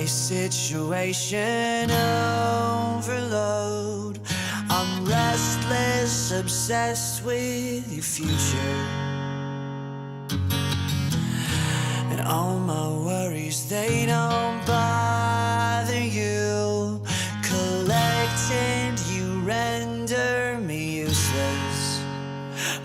a situation overload. I'm restless, obsessed with your future, and all my worries, they don't bother you. Collect and you render me useless,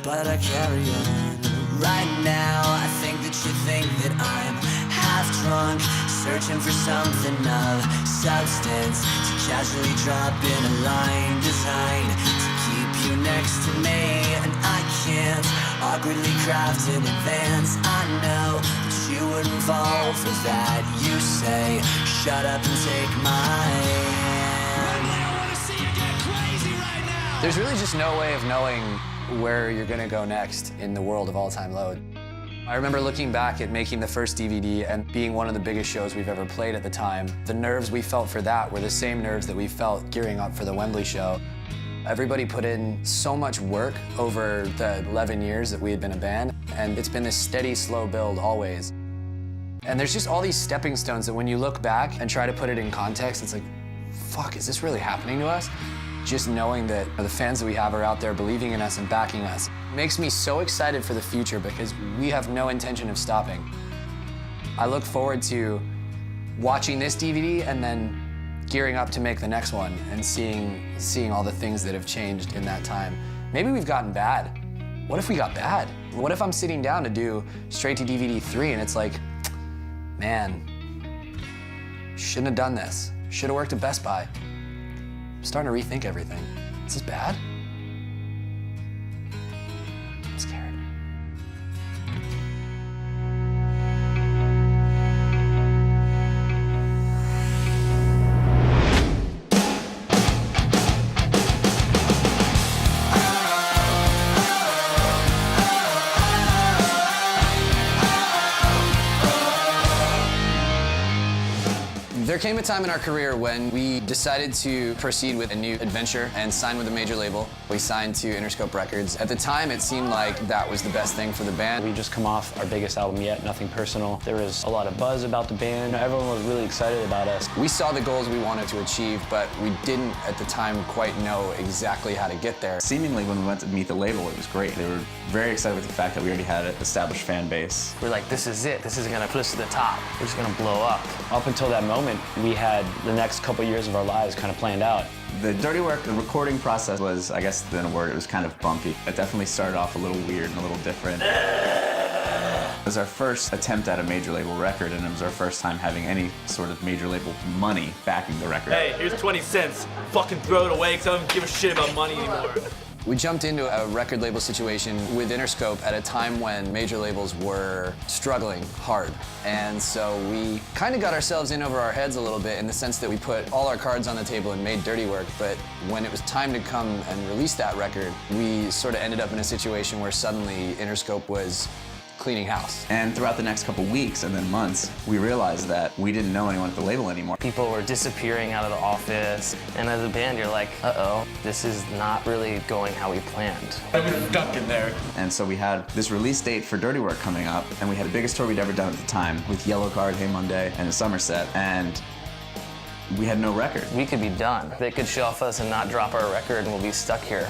but I carry on. Right now, I think that you think that I'm half drunk, searching for something of substance to casually drop in a line designed to keep you next to me. And I can't awkwardly craft in advance. I know that you wouldn't fall for that. You say, shut up and take my hand. I wanna see you get crazy right now. There's really just no way of knowing where you're gonna go next in the world of All Time Low. I remember looking back at making the first DVD and being one of the biggest shows we've ever played at the time. The nerves we felt for that were the same nerves that we felt gearing up for the Wembley show. Everybody put in so much work over the 11 years that we had been a band, and it's been this steady, slow build always. And there's just all these stepping stones that when you look back and try to put it in context, it's like, fuck, is this really happening to us? Just knowing that the fans that we have are out there believing in us and backing us makes me so excited for the future because we have no intention of stopping. I look forward to watching this DVD and then gearing up to make the next one and seeing all the things that have changed in that time. Maybe we've gotten bad. What if we got bad? What if I'm sitting down to do straight to DVD 3 and it's like, man, shouldn't have done this. Should have worked at Best Buy. I'm starting to rethink everything. Is this bad? I'm scared. There came a time in our career when we decided to proceed with a new adventure and sign with a major label. We signed to Interscope Records. At the time, it seemed like that was the best thing for the band. We just come off our biggest album yet, Nothing Personal. There was a lot of buzz about the band. Everyone was really excited about us. We saw the goals we wanted to achieve, but we didn't at the time quite know exactly how to get there. Seemingly, when we went to meet the label, it was great. They were very excited with the fact that we already had an established fan base. We're like, this is it. This is gonna put us to the top. We're just gonna blow up. Up until that moment, we had the next couple years of our lives kind of planned out. The Dirty Work, the recording process was, I guess in a word, it was kind of bumpy. It definitely started off a little weird and a little different. It was our first attempt at a major label record, and it was our first time having any sort of major label money backing the record. Hey, here's 20 cents. Fucking throw it away, because I don't give a shit about money anymore. We jumped into a record label situation with Interscope at a time when major labels were struggling hard. And so we kind of got ourselves in over our heads a little bit in the sense that we put all our cards on the table and made Dirty Work. But when it was time to come and release that record, we sort of ended up in a situation where suddenly Interscope was cleaning house. And throughout the next couple weeks and then months, we realized that we didn't know anyone at the label anymore. People were disappearing out of the office, and as a band, you're like, uh-oh, this is not really going how we planned. I was stuck in there. And so we had this release date for Dirty Work coming up, and we had the biggest tour we'd ever done at the time with Yellow Card, Hey Monday, and Somerset, and we had no record. We could be done. They could shelf us and not drop our record, and we'll be stuck here.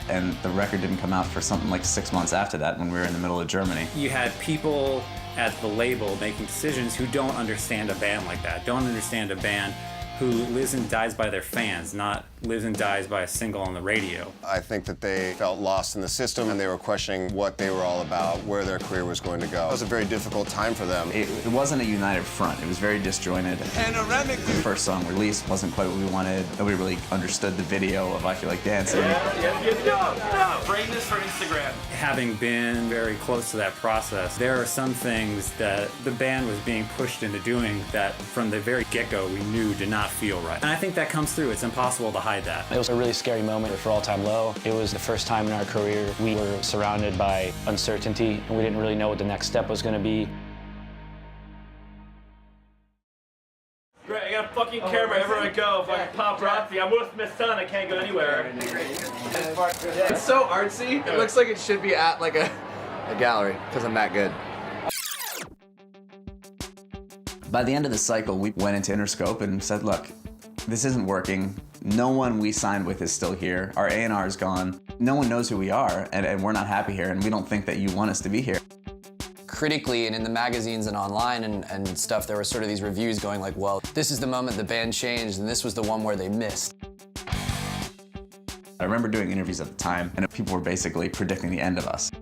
And the record didn't come out for something like 6 months after that when we were in the middle of Germany. You had people at the label making decisions who don't understand a band like that, don't understand a band who lives and dies by their fans, not lives and dies by a single on the radio. I think that they felt lost in the system and they were questioning what they were all about, where their career was going to go. It was a very difficult time for them. It wasn't a united front. It was very disjointed. Panoramic. The first song released wasn't quite what we wanted. Nobody really understood the video of I Feel Like Dancing. No. Frame this for Instagram. Having been very close to that process, there are some things that the band was being pushed into doing that from the very get-go we knew did not feel right. And I think that comes through. It's impossible to hide that. It was a really scary moment for All Time Low. It was the first time in our career we were surrounded by uncertainty, and we didn't really know what the next step was going to be. Great, I got a fucking camera everywhere I go. Fucking paparazzi. I'm Will Smith's son. I can't go anywhere. It's so artsy. It looks like it should be at like a gallery because I'm that good. By the end of the cycle, we went into Interscope and said, look, this isn't working. No one we signed with is still here. Our A&R is gone. No one knows who we are, and we're not happy here, and we don't think that you want us to be here. Critically and in the magazines and online and stuff, there were sort of these reviews going like, well, this is the moment the band changed, and this was the one where they missed. I remember doing interviews at the time, and people were basically predicting the end of us.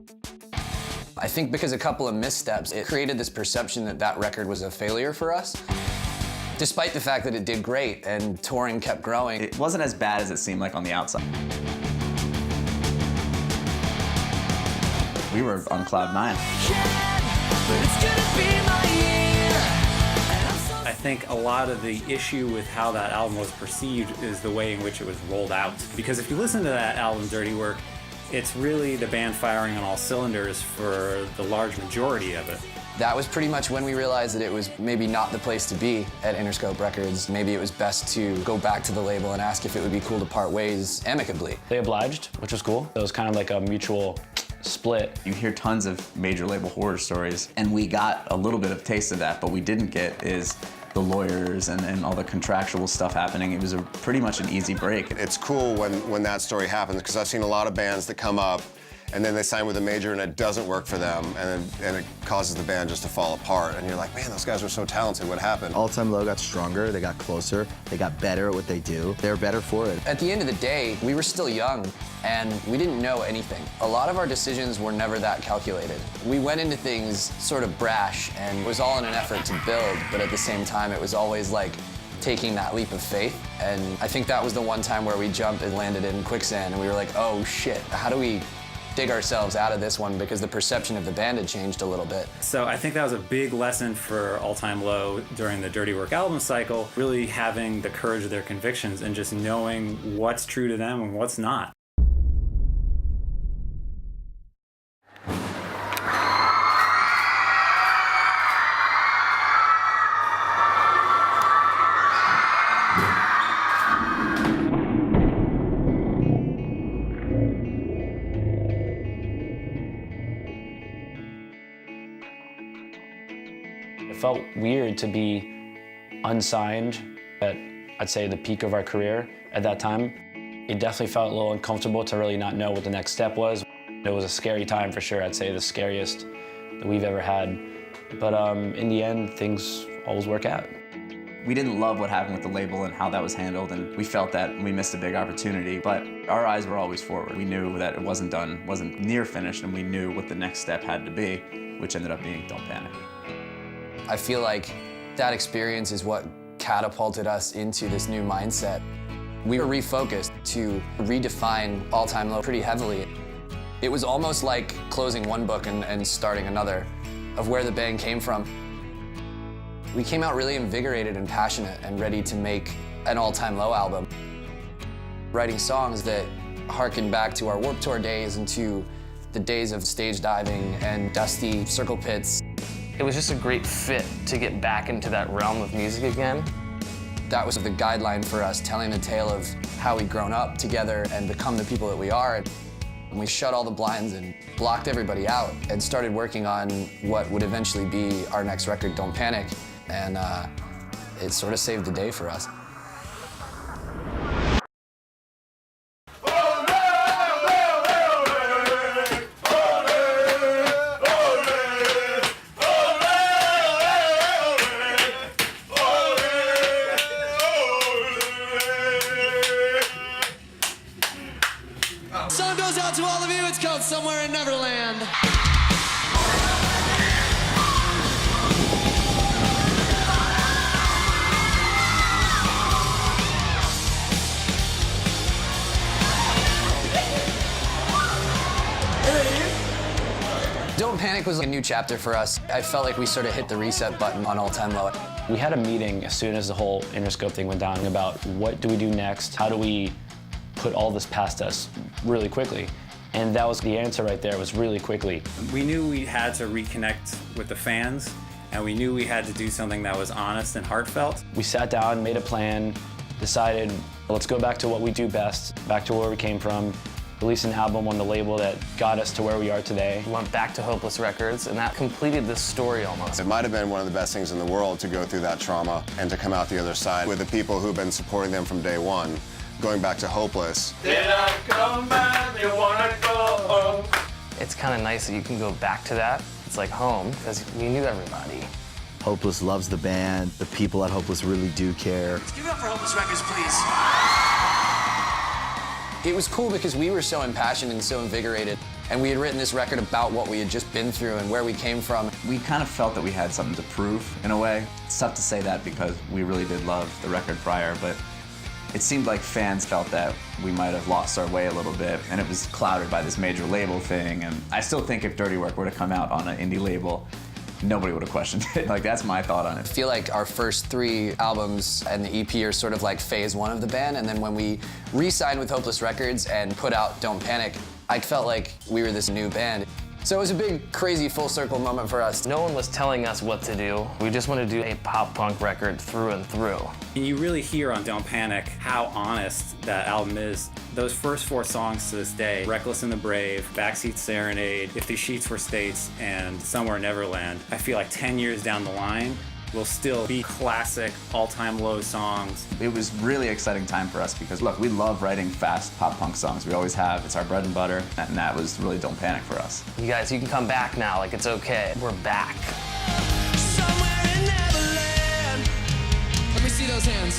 I think because a couple of missteps, it created this perception that that record was a failure for us. Despite the fact that it did great and touring kept growing. It wasn't as bad as it seemed like on the outside. We were on cloud 9. I think a lot of the issue with how that album was perceived is the way in which it was rolled out. Because if you listen to that album, Dirty Work, it's really the band firing on all cylinders for the large majority of it. That was pretty much when we realized that it was maybe not the place to be at Interscope Records. Maybe it was best to go back to the label and ask if it would be cool to part ways amicably. They obliged, which was cool. It was kind of like a mutual split. You hear tons of major label horror stories, and we got a little bit of taste of that. What we didn't get is the lawyers and all the contractual stuff happening. It was pretty much an easy break. It's cool when that story happens, because I've seen a lot of bands that come up and then they sign with a major and it doesn't work for them, and it causes the band just to fall apart. And you're like, man, those guys were so talented, what happened? All Time Low got stronger, they got closer, they got better at what they do. They were better for it. At the end of the day, we were still young and we didn't know anything. A lot of our decisions were never that calculated. We went into things sort of brash and it was all in an effort to build, but at the same time, it was always like taking that leap of faith. And I think that was the one time where we jumped and landed in quicksand and we were like, oh shit, how do we dig ourselves out of this one, because the perception of the band had changed a little bit. So I think that was a big lesson for All Time Low during the Dirty Work album cycle, really having the courage of their convictions and just knowing what's true to them and what's not. It felt weird to be unsigned at, I'd say, the peak of our career at that time. It definitely felt a little uncomfortable to really not know what the next step was. It was a scary time for sure. I'd say the scariest that we've ever had. But in the end, things always work out. We didn't love what happened with the label and how that was handled, and we felt that we missed a big opportunity, but our eyes were always forward. We knew that it wasn't done, wasn't near finished, and we knew what the next step had to be, which ended up being Don't Panic. I feel like that experience is what catapulted us into this new mindset. We were refocused to redefine All Time Low pretty heavily. It was almost like closing one book and starting another of where the band came from. We came out really invigorated and passionate and ready to make an All Time Low album. Writing songs that harken back to our Warped Tour days and to the days of stage diving and dusty circle pits. It was just a great fit to get back into that realm of music again. That was the guideline for us, telling the tale of how we'd grown up together and become the people that we are. And we shut all the blinds and blocked everybody out and started working on what would eventually be our next record, Don't Panic. And it sort of saved the day for us. Song goes out to all of you. It's called Somewhere in Neverland. Don't Panic was a new chapter for us. I felt like we sort of hit the reset button on All Time Low. We had a meeting as soon as the whole Interscope thing went down about what do we do next? How do we put all this past us really quickly? And that was the answer right there, was really quickly. We knew we had to reconnect with the fans, and we knew we had to do something that was honest and heartfelt. We sat down, made a plan, decided, let's go back to what we do best, back to where we came from, released an album on the label that got us to where we are today. We went back to Hopeless Records, and that completed this story almost. It might have been one of the best things in the world to go through that trauma and to come out the other side with the people who've been supporting them from day one. Going back to Hopeless. Did I come back? You wanna go home? It's kind of nice that you can go back to that. It's like home, because we knew everybody. Hopeless loves the band. The people at Hopeless really do care. Give it up for Hopeless Records, please. It was cool because we were so impassioned and so invigorated, and we had written this record about what we had just been through and where we came from. We kind of felt that we had something to prove, in a way. It's tough to say that because we really did love the record prior, but it seemed like fans felt that we might have lost our way a little bit, and it was clouded by this major label thing. And I still think if Dirty Work were to come out on an indie label, nobody would have questioned it. Like, that's my thought on it. I feel like our first 3 albums and the EP are sort of like phase 1 of the band, and then when we re-signed with Hopeless Records and put out Don't Panic, I felt like we were this new band. So it was a big, crazy, full circle moment for us. No one was telling us what to do. We just wanted to do a pop punk record through and through. And you really hear on Don't Panic how honest that album is. Those first 4 songs to this day, Reckless and the Brave, Backseat Serenade, If These Sheets Were States, and Somewhere Neverland, I feel like 10 years down the line, will still be classic, all-time low songs. It was really exciting time for us because, look, we love writing fast pop punk songs. We always have. It's our bread and butter, and that was really Don't Panic for us. You guys, you can come back now, like it's okay. We're back. Somewhere in Neverland. Let me see those hands.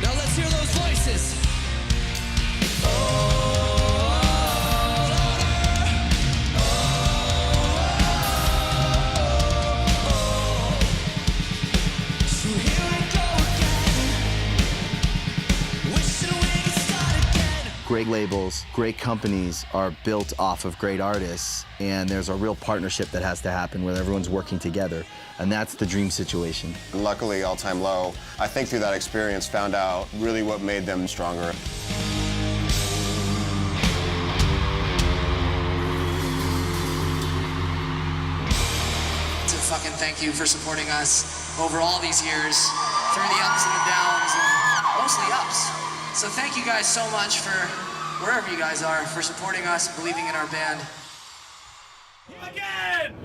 Now let's hear those voices. Great labels, great companies are built off of great artists, and there's a real partnership that has to happen where everyone's working together, and that's the dream situation. And luckily, All Time Low, I think through that experience, found out really what made them stronger. To fucking thank you for supporting us over all these years, through the ups and the downs, and mostly ups. So thank you guys so much for, wherever you guys are, for supporting us, believing in our band. Again!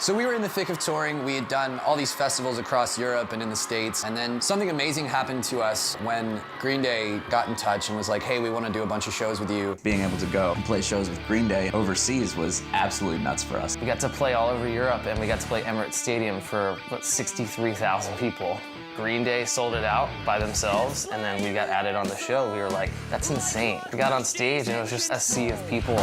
So we were in the thick of touring. We had done all these festivals across Europe and in the States, and then something amazing happened to us when Green Day got in touch and was like, hey, we want to do a bunch of shows with you. Being able to go and play shows with Green Day overseas was absolutely nuts for us. We got to play all over Europe, and we got to play Emirates Stadium for, 63,000 people. Green Day sold it out by themselves, and then we got added on the show. We were like, that's insane. We got on stage, and it was just a sea of people.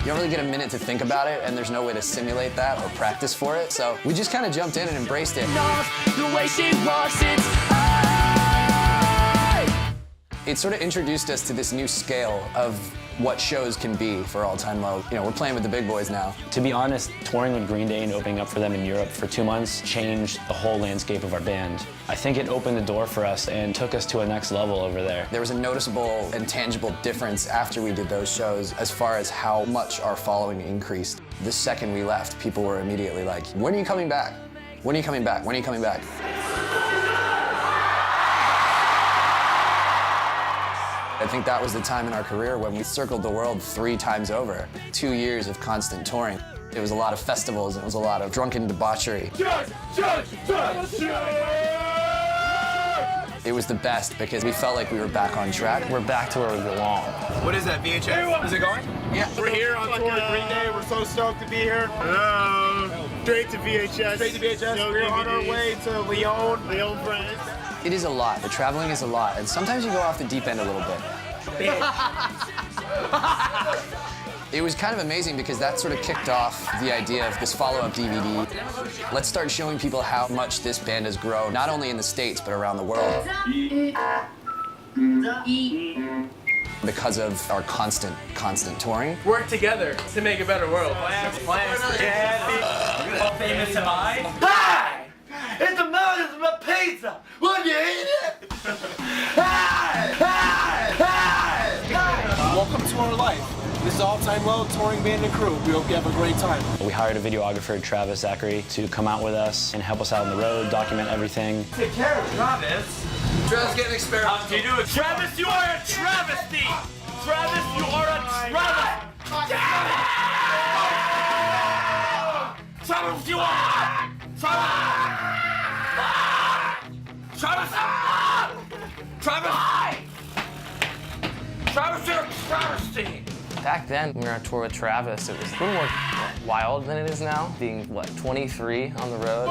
You don't really get a minute to think about it, and there's no way to simulate that or practice for it. So we just kind of jumped in and embraced it. It sort of introduced us to this new scale of what shows can be for All Time Low. You know, we're playing with the big boys now. To be honest, touring with Green Day and opening up for them in Europe for 2 months changed the whole landscape of our band. I think it opened the door for us and took us to a next level over there. There was a noticeable and tangible difference after we did those shows as far as how much our following increased. The second we left, people were immediately like, when are you coming back? When are you coming back? When are you coming back? I think that was the time in our career when we circled the world 3 times over. 2 years of constant touring. It was a lot of festivals, and it was a lot of drunken debauchery. It was the best because we felt like we were back on track. We're back to where we belong. What is that, VHS? Is it going? Yeah. We're here on tour with Green Day. We're so stoked to be here. Straight to VHS. Straight to VHS. We're on our way to Lyon, France. It is a lot. The traveling is a lot, and sometimes you go off the deep end a little bit. It was kind of amazing because that sort of kicked off the idea of this follow-up DVD. Let's start showing people how much this band has grown, not only in the States, but around the world. Because of our constant touring. Work together to make a better world. Plans, How famous am I? Hi! It's the mountains of my pizza! Will you eat it? Welcome to our life. This is All Time Low touring band and crew. We hope you have a great time. We hired a videographer, Travis Zachary, to come out with us and help us out on the road, document everything. Take care of Travis. Travis getting experimental. Do you do it? Travis, you are a travesty. Travis, you are a travesty. Travis, you are. Travis. Travis, you're a travesty. Back then, when we were on tour with Travis, it was a little more wild than it is now, being, what, 23 on the road?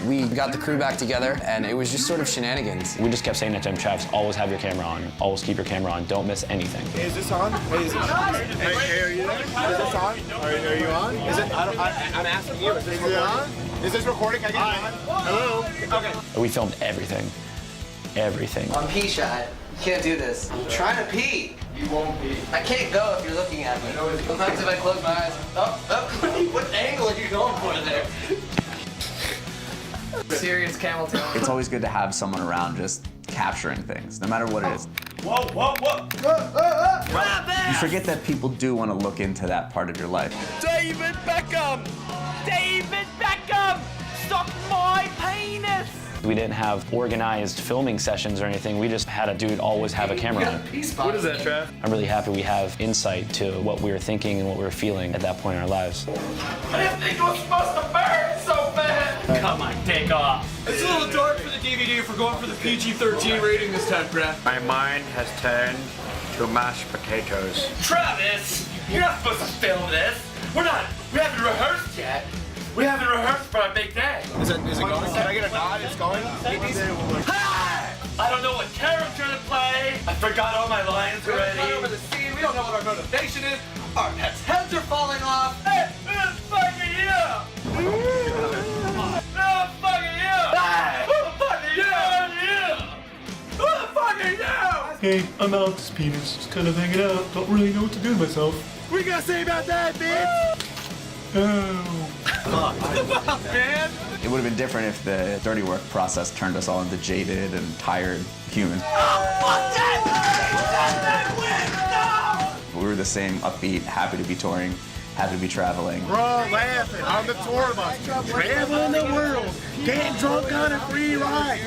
We got the crew back together, and it was just sort of shenanigans. We just kept saying that to him, Travis, always have your camera on, always keep your camera on, don't miss anything. Hey, is this on? Hey, is this on? Hey, are you there? Is this on? Are you on? Is it? I'm asking you. Is it on? Is this recording? Can I get it on? Hello? Okay. We filmed everything. Everything. I'm pee shy. You can't do this. I'm trying to pee. You won't be. I can't go if you're looking at me. Sometimes if I close my eyes, what angle are you going for there? Serious camel toe. It's always good to have someone around just capturing things, no matter what it is. Whoa! You forget that people do want to look into that part of your life. David Beckham! David Beckham! Suck my penis! We didn't have organized filming sessions or anything. We just had a dude always have a camera on. What is that, Trav? I'm really happy we have insight to what we were thinking and what we were feeling at that point in our lives. I didn't think it was supposed to burn so bad! Come on, take off. It's a little dark for the DVD if we're going for the PG-13 rating this time, Graf. My mind has turned to mashed potatoes. Travis, you're not supposed to film this. We haven't rehearsed yet. We haven't rehearsed for our big day. Is it going? Can I get a nod? It's going? Hi! I don't know what character to play. I forgot all my lines already. Right over the scene. We don't know what our motivation is. Our pets' heads are falling off. Hey, who the fuck are you? Who the fuck are you? Hey, who the fuck are you? Who the fuck are you? Hey, I'm Alex's penis. Just kind of hanging out. Don't really know what to do with myself. What you gotta say about that, bitch? Oh. Man. It would have been different if the dirty work process turned us all into jaded and tired humans. We were the same upbeat, happy to be touring, happy to be traveling. We're all laughing on the tour bus, traveling the world, getting drunk on a free ride.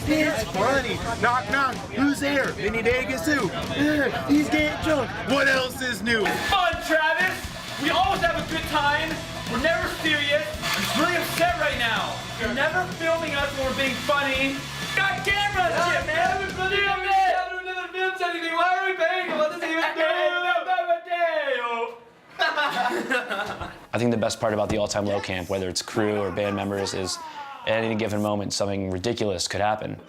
Yeah, it's funny. Knock, knock. Who's there? Vinny Vegas too. Yeah, he's getting drunk. What else is new? It's fun, Travis. We always have a good time. We're never serious. I'm just really upset right now. You're never filming us when we're being funny. Got cameras, shit, man. Everybody on me. Never films anything. Why are we paying him? What does he even do? I think the best part about the All Time Low camp, whether it's crew or band members, is at any given moment something ridiculous could happen.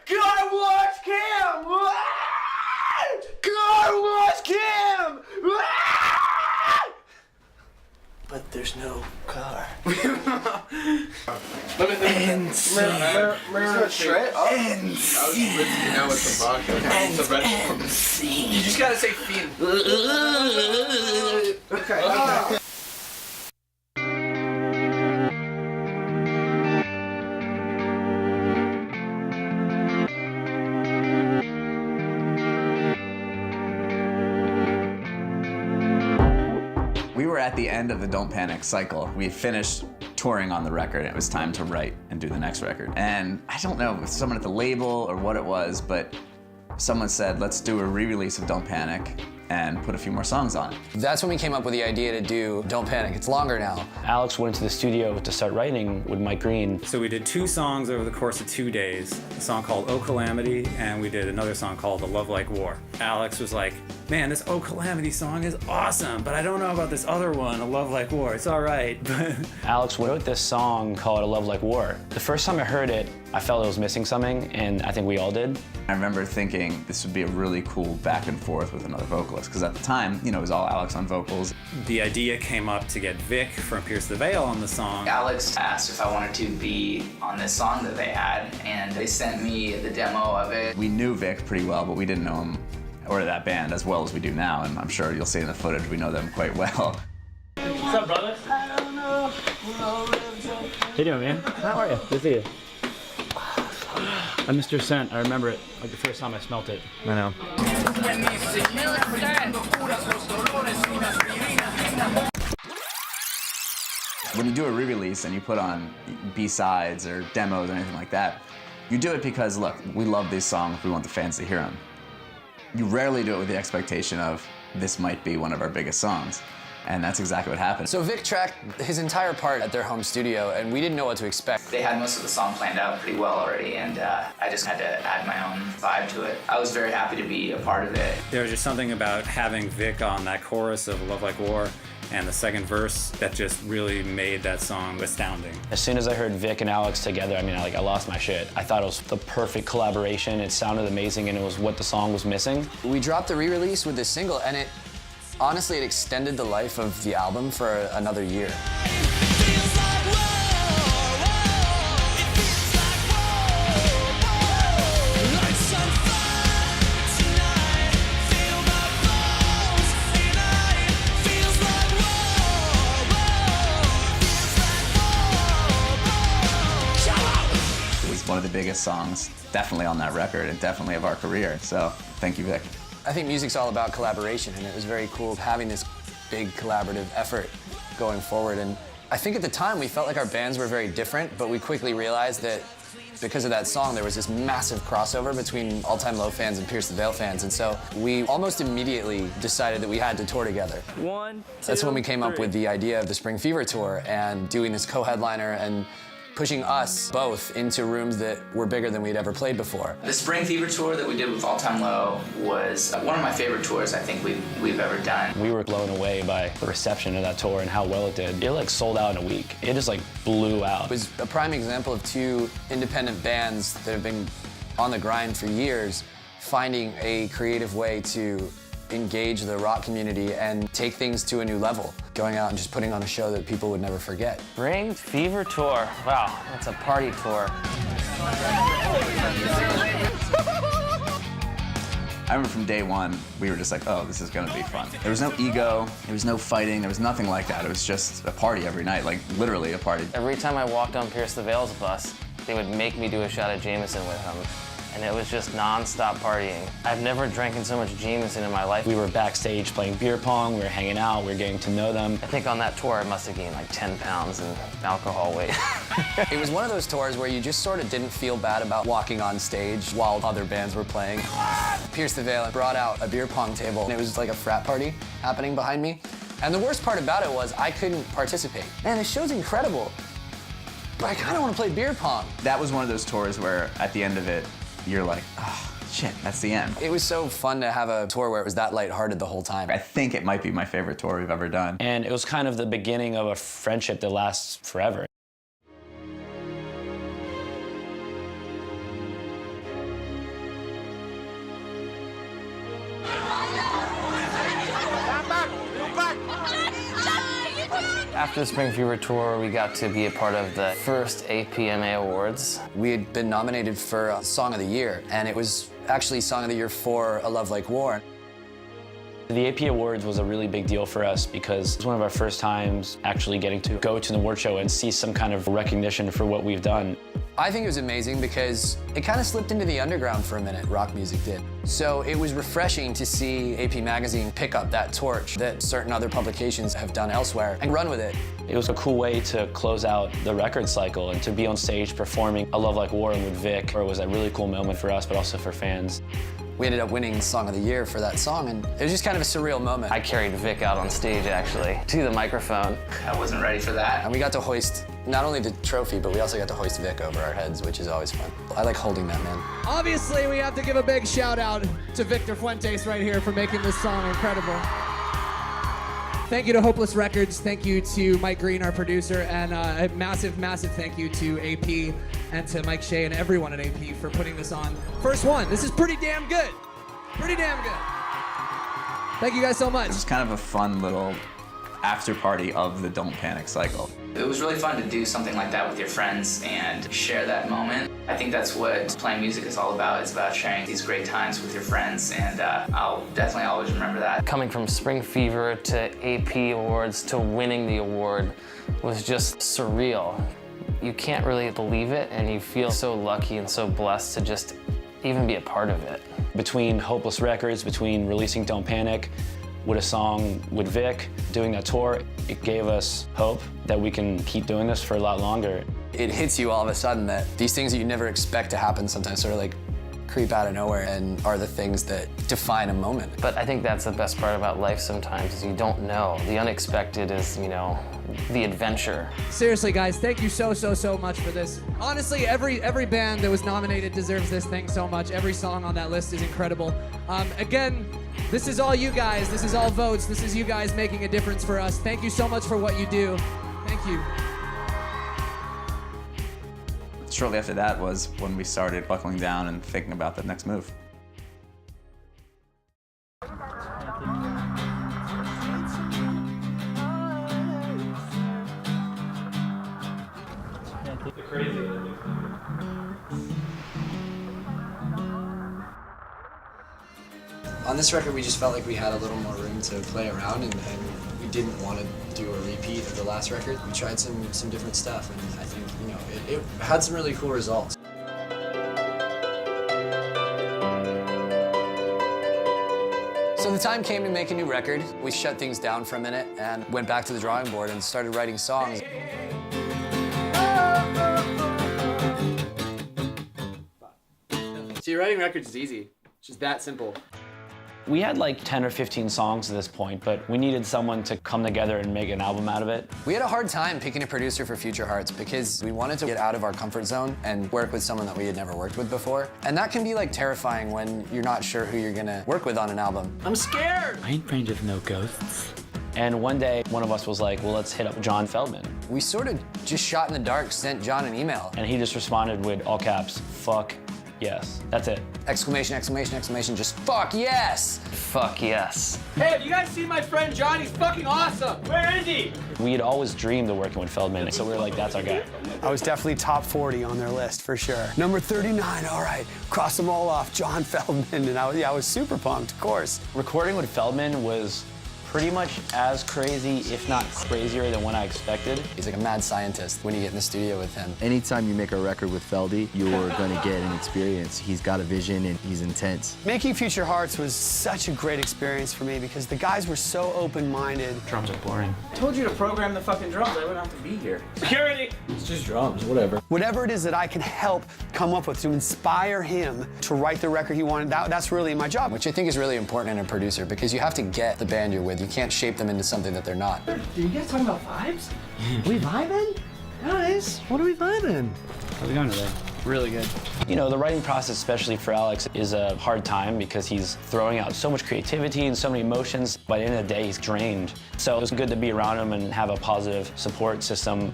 God watch Cam! God watch Cam! But there's no car. You just gotta say fiend. Okay. We were at the end of the Don't Panic cycle. We finished touring on the record. It was time to write and do the next record. And I don't know if it was someone at the label or what it was, but someone said, let's do a re-release of Don't Panic and put a few more songs on it. That's when we came up with the idea to do Don't Panic. It's longer now. Alex went into the studio to start writing with Mike Green. So we did 2 songs over the course of 2 days. A song called Oh Calamity, and we did another song called A Love Like War. Alex was like, man, this Oh Calamity song is awesome, but I don't know about this other one, A Love Like War. It's all right, but... Alex wrote this song called A Love Like War. The first time I heard it, I felt it was missing something, and I think we all did. I remember thinking this would be a really cool back and forth with another vocalist, because at the time, you know, it was all Alex on vocals. The idea came up to get Vic from Pierce the Veil on the song. Alex asked if I wanted to be on this song that they had, and they sent me the demo of it. We knew Vic pretty well, but we didn't know him or that band as well as we do now, and I'm sure you'll see in the footage we know them quite well. What's up, brother? How you doing, man? How are you? Good to see you. Mr. Scent, I remember it like the first time I smelt it. I know. When you do a re-release and you put on B-sides or demos or anything like that, you do it because, look, we love these songs, we want the fans to hear them. You rarely do it with the expectation of, this might be one of our biggest songs. And that's exactly what happened. So Vic tracked his entire part at their home studio, and we didn't know what to expect. They had most of the song planned out pretty well already, and I just had to add my own vibe to it. I was very happy to be a part of it. There was just something about having Vic on that chorus of Love Like War and the second verse that just really made that song astounding. As soon as I heard Vic and Alex together, I mean, I lost my shit. I thought it was the perfect collaboration. It sounded amazing, and it was what the song was missing. We dropped the re-release with this single, and honestly, it extended the life of the album for another year. It was one of the biggest songs, definitely on that record, and definitely of our career. So, thank you, Vic. I think music's all about collaboration, and it was very cool having this big collaborative effort going forward. And I think at the time we felt like our bands were very different, but we quickly realized that because of that song, there was this massive crossover between All Time Low fans and Pierce the Veil fans. And so we almost immediately decided that we had to tour together. That's when we came up with the idea of the Spring Fever tour and doing this co-headliner and pushing us both into rooms that were bigger than we'd ever played before. The Spring Fever tour that we did with All Time Low was one of my favorite tours I think we've ever done. We were blown away by the reception of that tour and how well it did. It like sold out in a week. It just like blew out. It was a prime example of two independent bands that have been on the grind for years, finding a creative way to engage the rock community and take things to a new level. Going out and just putting on a show that people would never forget. Spring Fever tour. Wow, that's a party tour. I remember from day one, we were just like, oh, this is gonna be fun. There was no ego, there was no fighting, there was nothing like that. It was just a party every night, like literally a party. Every time I walked on Pierce the Veil's bus, they would make me do a shot of Jameson with them. And it was just non-stop partying. I've never drank so much Jameson in my life. We were backstage playing beer pong, we were hanging out, we were getting to know them. I think on that tour I must have gained like 10 pounds in alcohol weight. It was one of those tours where you just sort of didn't feel bad about walking on stage while other bands were playing. Pierce the Veil brought out a beer pong table, and it was like a frat party happening behind me. And the worst part about it was I couldn't participate. Man, this show's incredible, but I kind of want to play beer pong. That was one of those tours where at the end of it, you're like, oh, shit, that's the end. It was so fun to have a tour where it was that lighthearted the whole time. I think it might be my favorite tour we've ever done. And it was kind of the beginning of a friendship that lasts forever. After the Spring Fever tour, we got to be a part of the first APMA Awards. We had been nominated for Song of the Year, and it was actually Song of the Year for A Love Like War. The AP Awards was a really big deal for us because it was one of our first times actually getting to go to the award show and see some kind of recognition for what we've done. I think it was amazing because it kind of slipped into the underground for a minute, rock music did. So it was refreshing to see AP Magazine pick up that torch that certain other publications have done elsewhere and run with it. It was a cool way to close out the record cycle and to be on stage performing A Love Like War with Vic. It was a really cool moment for us, but also for fans. We ended up winning Song of the Year for that song, and it was just kind of a surreal moment. I carried Vic out on stage, actually, to the microphone. I wasn't ready for that. And we got to hoist not only the trophy, but we also got to hoist Vic over our heads, which is always fun. I like holding that man. Obviously, we have to give a big shout out to Victor Fuentes right here for making this song incredible. Thank you to Hopeless Records. Thank you to Mike Green, our producer, and a massive, massive thank you to AP and to Mike Shea and everyone at AP for putting this on. First one. This is pretty damn good. Pretty damn good. Thank you guys so much. It was kind of a fun little after party of the Don't Panic cycle. It was really fun to do something like that with your friends and share that moment. I think that's what playing music is all about. It's about sharing these great times with your friends, and I'll definitely always remember that. Coming from Spring Fever to AP Awards to winning the award was just surreal. you can't really believe it, and you feel so lucky and so blessed to just even be a part of it. Between Hopeless Records, between releasing Don't Panic, with a song with Vic, doing that tour, it gave us hope that we can keep doing this for a lot longer. It hits you all of a sudden that these things that you never expect to happen sometimes sort of like creep out of nowhere and are the things that define a moment. But I think that's the best part about life sometimes, is you don't know. The unexpected is, you know, the adventure. Seriously, guys, thank you so much for this. Honestly, every band that was nominated deserves this thing so much. Every song on that list is incredible. Again, this is all you guys. This is all votes. This is you guys making a difference for us. Thank you so much for what you do. Thank you. Shortly after that was when we started buckling down and thinking about the next move. On this record, we just felt like we had a little more room to play around, and we didn't want to do a repeat of the last record. We tried some different stuff, and I think, you know, it had some really cool results. So the time came to make a new record. We shut things down for a minute and went back to the drawing board and started writing songs. See, writing records is easy. It's just that simple. We had like 10 or 15 songs at this point, but we needed someone to come together and make an album out of it. We had a hard time picking a producer for Future Hearts because we wanted to get out of our comfort zone and work with someone that we had never worked with before. And that can be like terrifying when you're not sure who you're gonna work with on an album. I'm scared! I ain't afraid of no ghosts. And one day, one of us was like, well, let's hit up John Feldmann. We sort of just shot in the dark, sent John an email. And he just responded with all caps, fuck yes. That's it. Exclamation, exclamation, exclamation, just fuck yes! Fuck yes. Hey, have you guys seen my friend John? He's fucking awesome! Where is he? We had always dreamed of working with Feldmann, so we were like, that's our guy. I was definitely top 40 on their list, for sure. Number 39, all right, cross them all off, John Feldmann, and I was super pumped, of course. Recording with Feldmann was pretty much as crazy, if not crazier, than what I expected. He's like a mad scientist when you get in the studio with him. Anytime you make a record with Feldy, you're gonna get an experience. He's got a vision and he's intense. Making Future Hearts was such a great experience for me because the guys were so open-minded. Drums are boring. I told you to program the fucking drums. I wouldn't have to be here. Security! It's just drums, whatever. Whatever it is that I can help come up with to inspire him to write the record he wanted, that's really my job. Which I think is really important in a producer because you have to get the band you're with. You can't shape them into something that they're not. Are you guys talking about vibes? We vibing? Guys, what are we vibing? How's it going today? Really good. You know, the writing process, especially for Alex, is a hard time because he's throwing out so much creativity and so many emotions. By the end of the day, he's drained. So it was good to be around him and have a positive support system.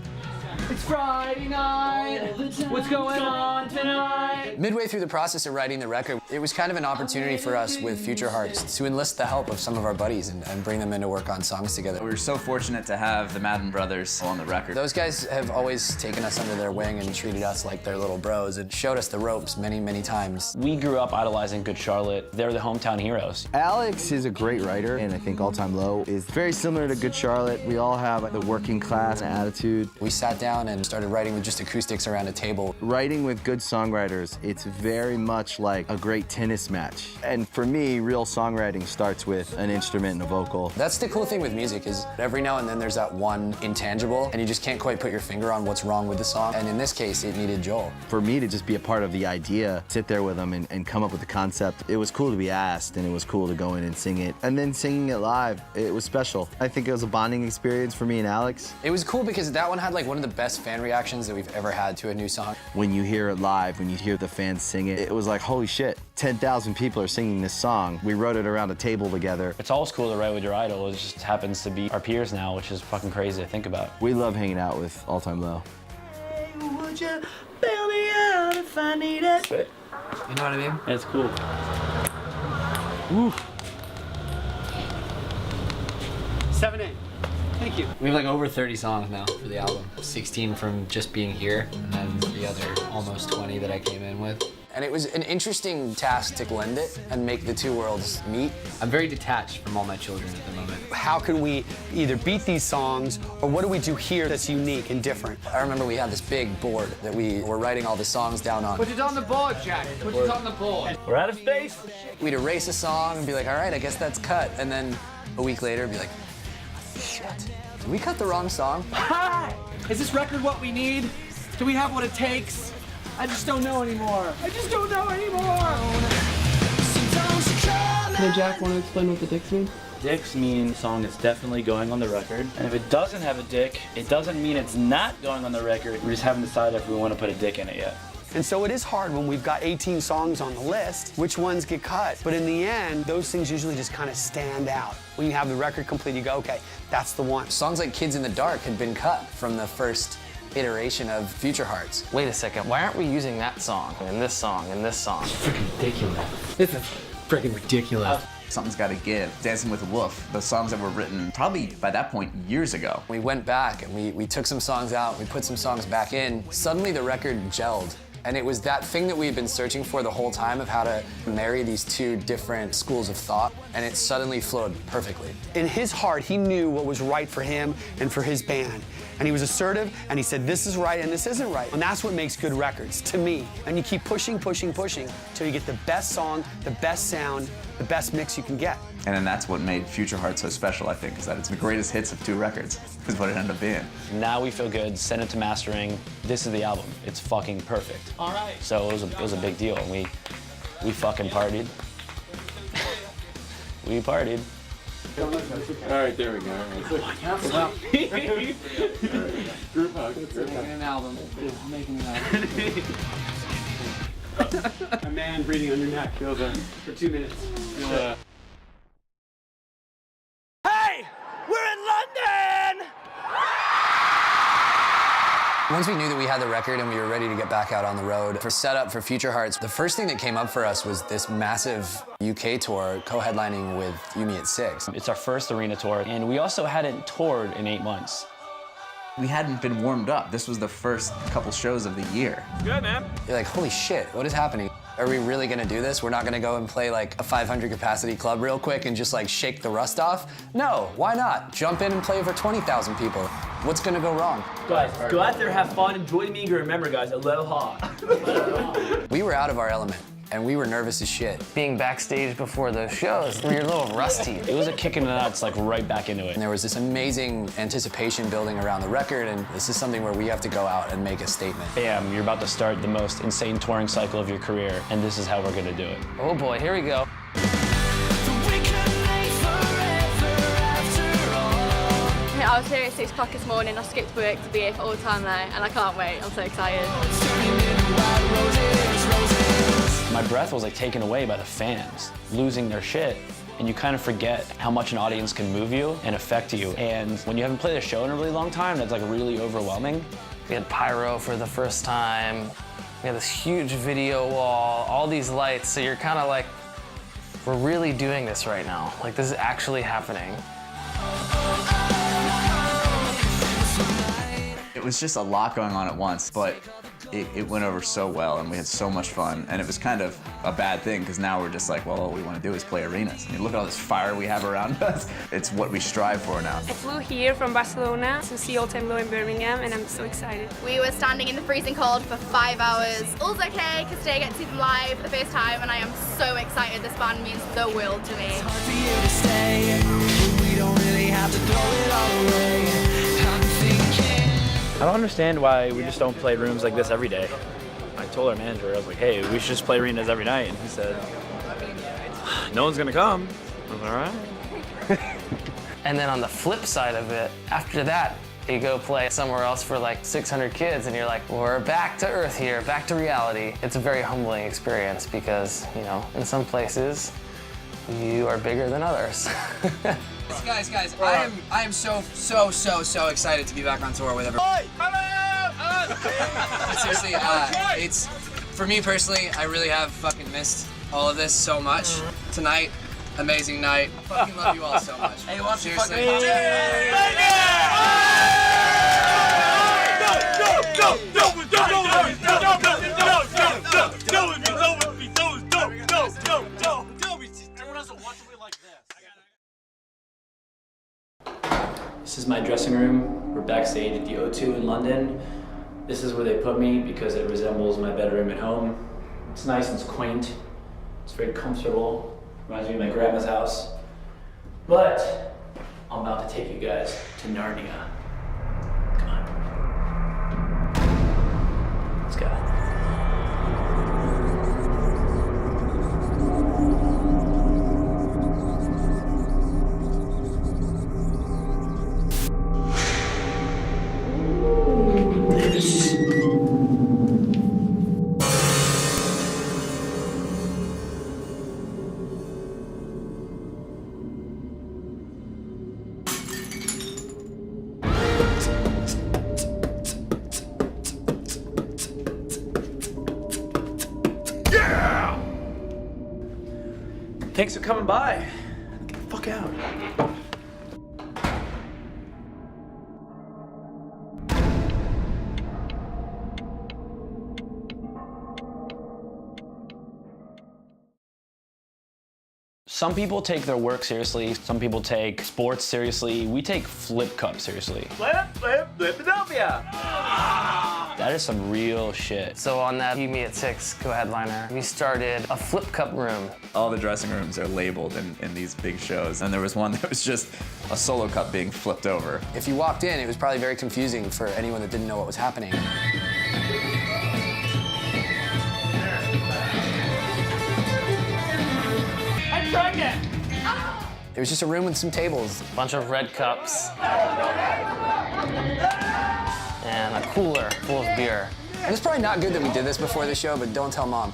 It's Friday night. What's going on tonight? Midway through the process of writing the record, it was kind of an opportunity for us with Future Hearts to enlist the help of some of our buddies and bring them in to work on songs together. We were so fortunate to have the Madden brothers on the record. Those guys have always taken us under their wing and treated us like their little bros and showed us the ropes many, many times. We grew up idolizing Good Charlotte. They're the hometown heroes. Alex is a great writer, and I think All Time Low is very similar to Good Charlotte. We all have the working class attitude. We sat down and started writing with just acoustics around a table. Writing with good songwriters, it's very much like a great tennis match. And for me, real songwriting starts with an instrument and a vocal. That's the cool thing with music is every now and then there's that one intangible and you just can't quite put your finger on what's wrong with the song. And in this case, it needed Joel. For me to just be a part of the idea, sit there with them and come up with the concept, it was cool to be asked and it was cool to go in and sing it. And then singing it live, it was special. I think it was a bonding experience for me and Alex. It was cool because that one had like one of the best fan reactions that we've ever had to a new song. When you hear it live, when you hear the fans sing it, it was like, holy shit, 10,000 people are singing this song. We wrote it around a table together. It's always cool to write with your idol. It just happens to be our peers now, which is fucking crazy to think about. We love hanging out with All Time Low. Hey, would you bail me out if I need it? You know what I mean? That's cool. Woo. 7-8. Thank you. We have like over 30 songs now for the album. 16 from just being here, and then the other almost 20 that I came in with. And it was an interesting task to blend it and make the two worlds meet. I'm very detached from all my children at the moment. How can we either beat these songs, or what do we do here that's unique and different? I remember we had this big board that we were writing all the songs down on. Put it on the board, Jack. Put it on the board. We're out of space. We'd erase a song and be like, all right, I guess that's cut. And then a week later, be like, shit, did we cut the wrong song? Hi! Is this record what we need? Do we have what it takes? I just don't know anymore. I just don't know anymore. Hey, Jack, want to explain what the dicks mean? Dicks mean song is definitely going on the record. And if it doesn't have a dick, it doesn't mean it's not going on the record. We just haven't decided if we want to put a dick in it yet. And so it is hard when we've got 18 songs on the list, which ones get cut. But in the end, those things usually just kind of stand out. When you have the record complete, you go, okay, that's the one. Songs like Kids in the Dark had been cut from the first iteration of Future Hearts. Wait a second, why aren't we using that song and this song and this song? It's freaking ridiculous. This is freaking ridiculous. Something's Gotta Give, Dancing with the Wolf, the songs that were written probably by that point years ago. We went back and we took some songs out, we put some songs back in. Suddenly the record gelled. And it was that thing that we had been searching for the whole time of how to marry these two different schools of thought, and it suddenly flowed perfectly. In his heart, he knew what was right for him and for his band. And he was assertive, and he said, this is right and this isn't right. And that's what makes good records, to me. And you keep pushing, pushing, pushing, till you get the best song, the best sound, the best mix you can get. And then that's what made Future Hearts so special, I think, is that it's the greatest hits of two records, is what it ended up being. Now we feel good, send it to mastering. This is the album. It's fucking perfect. All right. So it was a big deal, and we fucking partied. We partied. All right, there we go. Group hug. Making an album. Making an album. A man breathing on your neck. For 2 minutes. Hey, we're in London! Once we knew that we had the record and we were ready to get back out on the road for setup for Future Hearts, the first thing that came up for us was this massive UK tour co-headlining with You Me at 6. It's our first arena tour, and we also hadn't toured in 8 months. We hadn't been warmed up. This was the first couple shows of the year. Good, man. You're like, holy shit, what is happening? Are we really gonna do this? We're not gonna go and play like a 500 capacity club real quick and just like shake the rust off? No, why not? Jump in and play for 20,000 people. What's gonna go wrong? Guys, go out there, have fun, enjoy the meager. Remember, guys, aloha. We were out of our element, and we were nervous as shit. Being backstage before those shows, you're a little rusty. It was a kick in the nuts, like right back into it. And there was this amazing anticipation building around the record, and this is something where we have to go out and make a statement. Bam, you're about to start the most insane touring cycle of your career, and this is how we're gonna do it. Oh boy, here we go. I was here at 6 o'clock this morning. I skipped work to be here for all time now, and I can't wait. I'm so excited. My breath was like taken away by the fans, losing their shit. And you kind of forget how much an audience can move you and affect you. And when you haven't played a show in a really long time, that's like really overwhelming. We had pyro for the first time. We had this huge video wall, all these lights. So you're kind of like, we're really doing this right now. Like, this is actually happening. It was just a lot going on at once, but it went over so well, and we had so much fun. And it was kind of a bad thing, because now we're just like, well, all we want to do is play arenas. I mean, look at all this fire we have around us. It's what we strive for now. I flew here from Barcelona to see All Time Low in Birmingham, and I'm so excited. We were standing in the freezing cold for 5 hours. All's okay, because today I get to see them live for the first time, and I am so excited. This band means the world to me. It's hard for you to stay, but we don't really have to throw it all away. I'm thinking. I don't understand why we just don't play rooms like this every day. I told our manager, I was like, hey, we should just play arenas every night. And he said, no one's gonna come. I was like, all right. And then on the flip side of it, after that, you go play somewhere else for like 600 kids, and you're like, we're back to earth here, back to reality. It's a very humbling experience because, you know, in some places, you are bigger than others. Guys, I am so excited to be back on tour with everyone. Seriously, it's, for me personally, I really have fucking missed all of this so much. Tonight, amazing night. I fucking love you all so much. Hey, watch seriously. Go! dressing room. We're backstage at the O2 in London. This is where they put me because it resembles my bedroom at home. It's nice and it's quaint. It's very comfortable. Reminds me of my grandma's house. But I'm about to take you guys to Narnia. Come on. Let's go. Thanks for coming by. Get the fuck out. Some people take their work seriously. Some people take sports seriously. We take Flip Cup seriously. Philadelphia! That is some real shit. So on that Meet Me at 6 co-headliner, we started a Flip Cup room. All the dressing rooms are labeled in these big shows, and there was one that was just a solo cup being flipped over. If you walked in, it was probably very confusing for anyone that didn't know what was happening. I tried it! It was just a room with some tables. Bunch of red cups. And a cooler full of beer. And it's probably not good that we did this before the show, but don't tell Mom.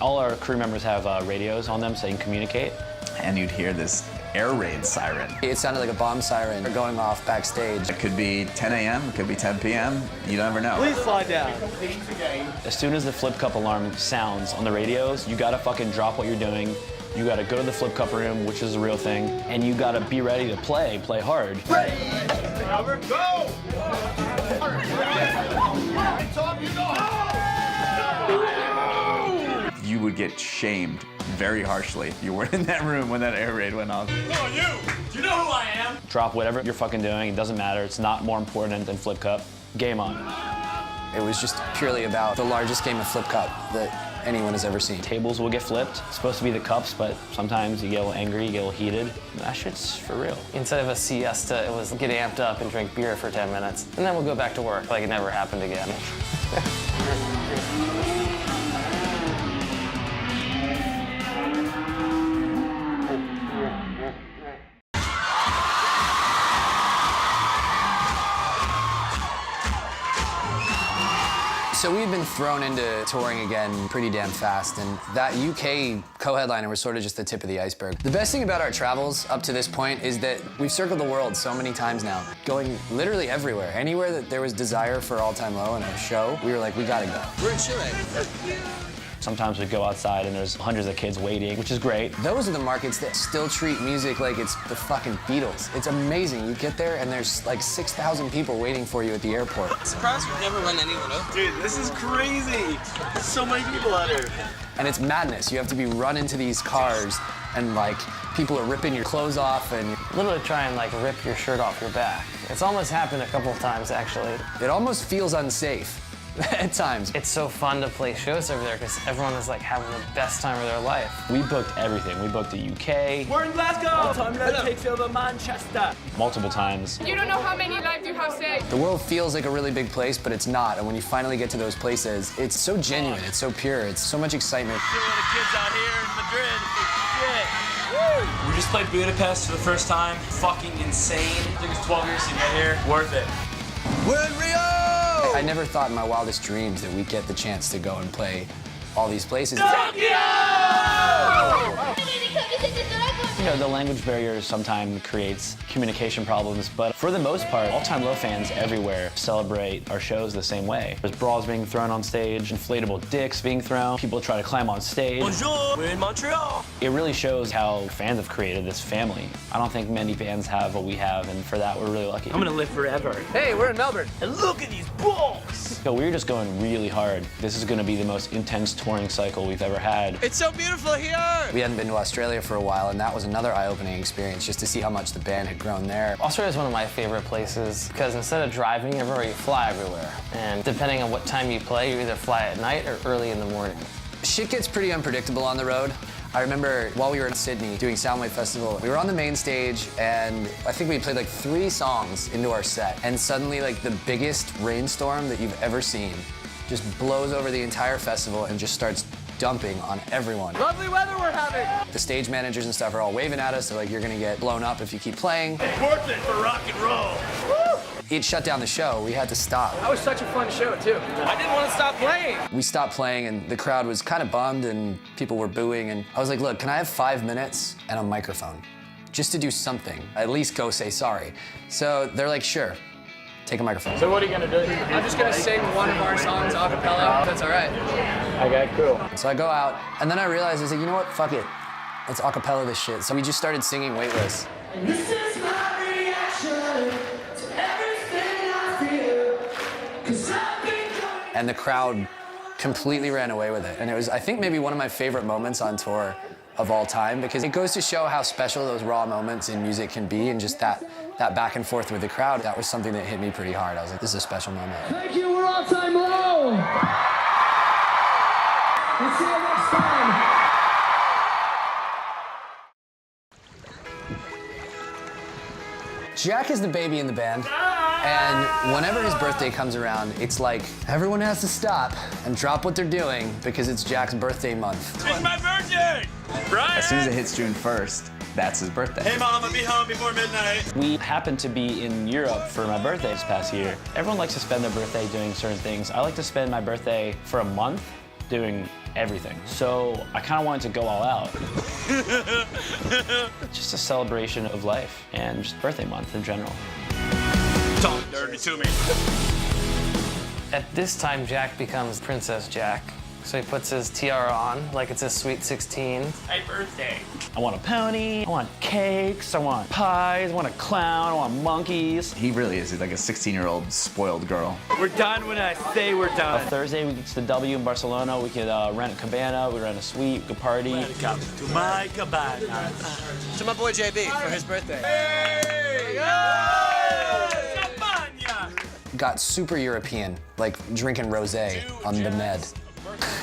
All our crew members have radios on them so they can communicate. And you'd hear this air raid siren. It sounded like a bomb siren going off backstage. It could be 10 a.m., it could be 10 p.m., you never know. Please slide down. As soon as the Flip Cup alarm sounds on the radios, you gotta fucking drop what you're doing. You gotta go to the Flip Cup room, which is a real thing, and you gotta be ready to play hard. Ready! Albert, go! You would get shamed very harshly if you weren't in that room when that air raid went off. Who are you? Do you know who I am? Drop whatever you're fucking doing, it doesn't matter, it's not more important than Flip Cup. Game on. It was just purely about the largest game of Flip Cup that anyone has ever seen. Tables will get flipped. It's supposed to be the cups, but sometimes you get a little angry, you get a little heated. That shit's for real. Instead of a siesta, it was get amped up and drink beer for 10 minutes, and then we'll go back to work like it never happened again. So we've been thrown into touring again pretty damn fast, and that UK co-headliner was sort of just the tip of the iceberg. The best thing about our travels up to this point is that we've circled the world so many times now, going literally everywhere. Anywhere that there was desire for All Time Low and a show, we were like, we gotta go. We're in Chile. Sometimes we go outside and there's hundreds of kids waiting, which is great. Those are the markets that still treat music like it's the fucking Beatles. It's amazing. You get there and there's like 6,000 people waiting for you at the airport. I'm surprised we've never run anyone over. Dude, this is crazy. There's so many people out here. And it's madness. You have to be run into these cars and like people are ripping your clothes off and Literally try and like rip your shirt off your back. It's almost happened a couple of times actually. It almost feels unsafe at times. It's so fun to play shows over there because everyone is like having the best time of their life. We booked everything. We booked the UK. We're in Glasgow. Time now takes over Manchester. Multiple times. You don't know how many lives you have saved. The world feels like a really big place, but it's not. And when you finally get to those places, it's so genuine, it's so pure, it's so much excitement. See all the kids out here in Madrid. Shit. We just played Budapest for the first time. Fucking insane. It took us 12 years to get here. Worth it. We're in Rio! I never thought in my wildest dreams that we'd get the chance to go and play all these places. Tokyo! You know, the language barrier sometimes creates communication problems, but for the most part, All Time Low fans everywhere celebrate our shows the same way. There's bras being thrown on stage, inflatable dicks being thrown, people try to climb on stage. Bonjour, we're in Montreal. It really shows how fans have created this family. I don't think many bands have what we have, and for that, we're really lucky. I'm gonna live forever. Hey, we're in Melbourne. And look at these balls! So we're just going really hard. This is gonna be the most intense touring cycle we've ever had. It's so beautiful here! We hadn't been to Australia for a while, and that was another eye-opening experience just to see how much the band had grown there. Australia is one of my favorite places because instead of driving everywhere, you fly everywhere. And depending on what time you play, you either fly at night or early in the morning. Shit gets pretty unpredictable on the road. I remember while we were in Sydney doing Soundwave Festival, we were on the main stage and I think we played like 3 songs into our set, and suddenly like the biggest rainstorm that you've ever seen just blows over the entire festival and just starts dumping on everyone. Lovely weather we're having. The stage managers and stuff are all waving at us. They're like, you're gonna get blown up if you keep playing. It's worth it for rock and roll. Woo! It shut down the show. We had to stop. That was such a fun show, too. I didn't want to stop playing. We stopped playing and the crowd was kind of bummed and people were booing, and I was like, look, can I have 5 minutes and a microphone? Just to do something, at least go say sorry. So they're like, sure, take a microphone. So what are you gonna do? I'm just gonna sing one of our songs a cappella. That's all right. Okay, cool. So I go out and then I realized, I was like, you know what, fuck it. Let's a cappella this shit. So we just started singing Weightless. This is my reaction to everything I feel. 'Cause I've been And the crowd completely ran away with it. And it was, I think, maybe one of my favorite moments on tour of all time, because it goes to show how special those raw moments in music can be, and just that back and forth with the crowd, that was something that hit me pretty hard. I was like, this is a special moment. Thank you, we're all time low. We'll see you next time. Jack is the baby in the band, and whenever his birthday comes around, it's like everyone has to stop and drop what they're doing because it's Jack's birthday month. It's my birthday! Brian! As soon as it hits June 1st, that's his birthday. Hey, Mom, I'll be home before midnight. We happened to be in Europe for my birthday this past year. Everyone likes to spend their birthday doing certain things. I like to spend my birthday for a month doing everything. So I kind of wanted to go all out. Just a celebration of life and just birthday month in general. Talk dirty to me. At this time, Jack becomes Princess Jack. So he puts his tiara on like it's his sweet 16. Hey, birthday. I want a pony, I want cakes, I want pies, I want a clown, I want monkeys. He really is. He's like a 16-year-old spoiled girl. We're done when I say we're done. Thursday, we get to the W in Barcelona. We could rent a cabana, we rent a suite, we could party. Welcome to my cabana. To my boy JB for his birthday. Hey! Got super European, like drinking rosé on the Med.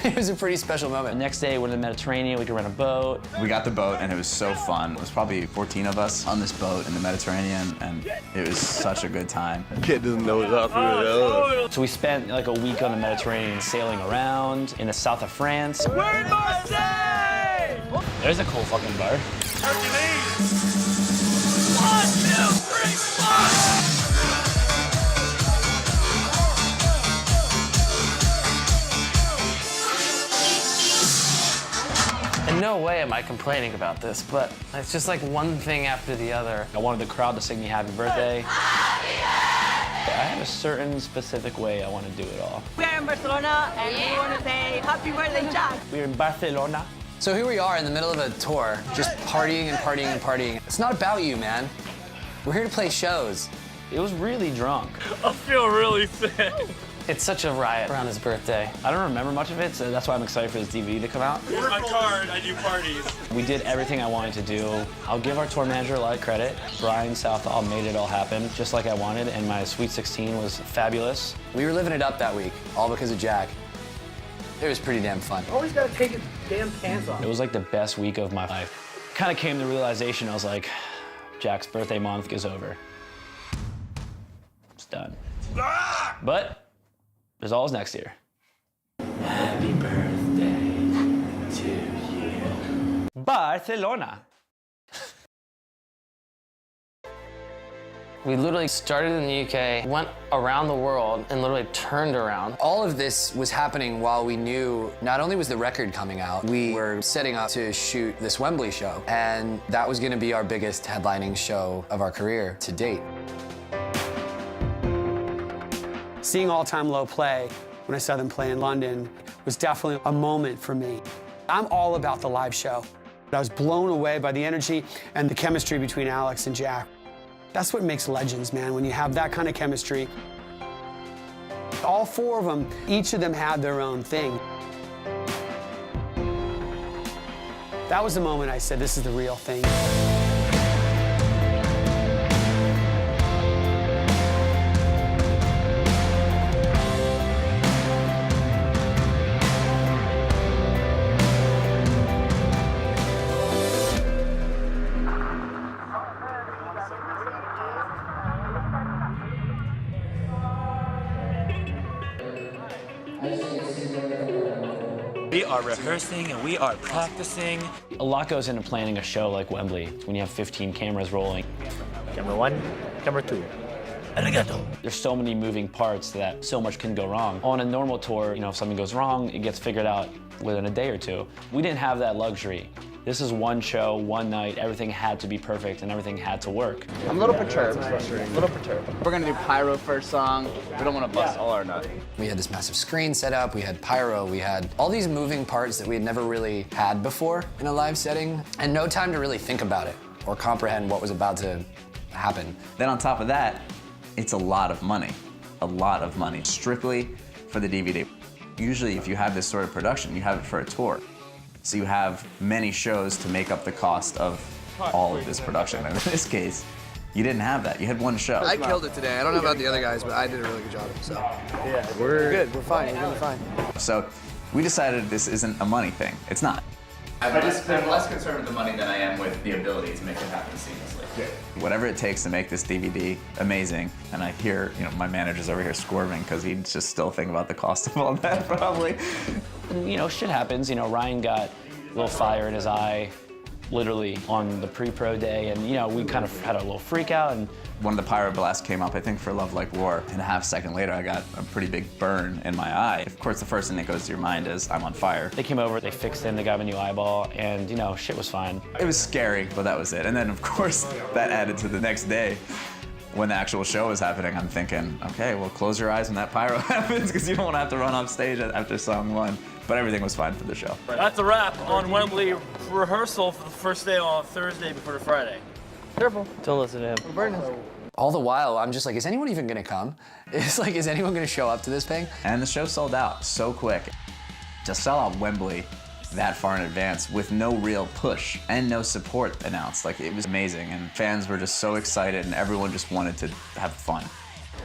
It was a pretty special moment. The next day, we're in the Mediterranean, we could rent a boat. We got the boat and it was so fun. It was probably 14 of us on this boat in the Mediterranean, and it was such a good time. Kid doesn't know what Africa is. So we spent like a week on the Mediterranean sailing around in the south of France. We're in Marseille! There's a cool fucking bar. Hercules! 1, 2, 3, 4! In no way am I complaining about this, but it's just like one thing after the other. I wanted the crowd to sing me happy birthday. I have a certain specific way I want to do it all. We're in Barcelona and we want to say happy birthday, Jack. We're in Barcelona. So here we are in the middle of a tour, just partying and partying and partying. It's not about you, man. We're here to play shows. It was really drunk. I feel really sick. It's such a riot around his birthday. I don't remember much of it, so that's why I'm excited for this DVD to come out. Here's my card. I do parties. We did everything I wanted to do. I'll give our tour manager a lot of credit. Brian Southall made it all happen just like I wanted, and my Sweet 16 was fabulous. We were living it up that week, all because of Jack. It was pretty damn fun. Always gotta take his damn pants off. It was like the best week of my life. Kind of came to the realization, I was like, Jack's birthday month is over. It's done. But there's always next year. Happy birthday to you. Barcelona. We literally started in the UK, went around the world, and literally turned around. All of this was happening while we knew not only was the record coming out, we were setting up to shoot this Wembley show, and that was gonna be our biggest headlining show of our career to date. Seeing All Time Low play when I saw them play in London was definitely a moment for me. I'm all about the live show. I was blown away by the energy and the chemistry between Alex and Jack. That's what makes legends, man, when you have that kind of chemistry. All 4 of them, each of them had their own thing. That was the moment I said, this is the real thing. We are rehearsing and we are practicing. A lot goes into planning a show like Wembley when you have 15 cameras rolling. Camera 1, camera 2. Arigato. There's so many moving parts that so much can go wrong. On a normal tour, you know, if something goes wrong, it gets figured out within a day or two. We didn't have that luxury. This is one show, one night, everything had to be perfect and everything had to work. I'm a little perturbed. We're gonna do pyro first song. We don't want to bust all our nuts. We had this massive screen set up, we had pyro, we had all these moving parts that we had never really had before in a live setting, and no time to really think about it or comprehend what was about to happen. Then on top of that, it's a lot of money. Strictly for the DVD. Usually if you have this sort of production, you have it for a tour. So you have many shows to make up the cost of all of this production. And in this case, you didn't have that. You had one show. I killed it today. I don't know about the other guys, but I did a really good job. So yeah, we're good. We're fine. We're doing fine. So we decided this isn't a money thing. It's not. I'm less concerned with the money than I am with the ability to make it happen seamlessly. Whatever it takes to make this DVD amazing, and I hear, you know, my manager's over here squirming because he's just still thinking about the cost of all that, probably. And, you know, shit happens. You know, Ryan got a little fire in his eye, literally on the pre-pro day, and, you know, we kind of had a little freak out. And one of the pyro blasts came up, I think, for Love Like War, and a half second later, I got a pretty big burn in my eye. Of course, the first thing that goes to your mind is, I'm on fire. They came over, they fixed it, they got me a new eyeball, and, you know, shit was fine. It was scary, but that was it. And then, of course, that added to the next day. When the actual show was happening, I'm thinking, okay, well, close your eyes when that pyro happens, because you don't want to have to run off stage after song one. But everything was fine for the show. That's a wrap on Wembley rehearsal for the first day on Thursday before the Friday. Careful. Don't listen to him. We're burning. All the while, I'm just like, is anyone even gonna come? It's like, is anyone gonna show up to this thing? And the show sold out so quick. To sell out Wembley that far in advance with no real push and no support announced, like, it was amazing. And fans were just so excited and everyone just wanted to have fun.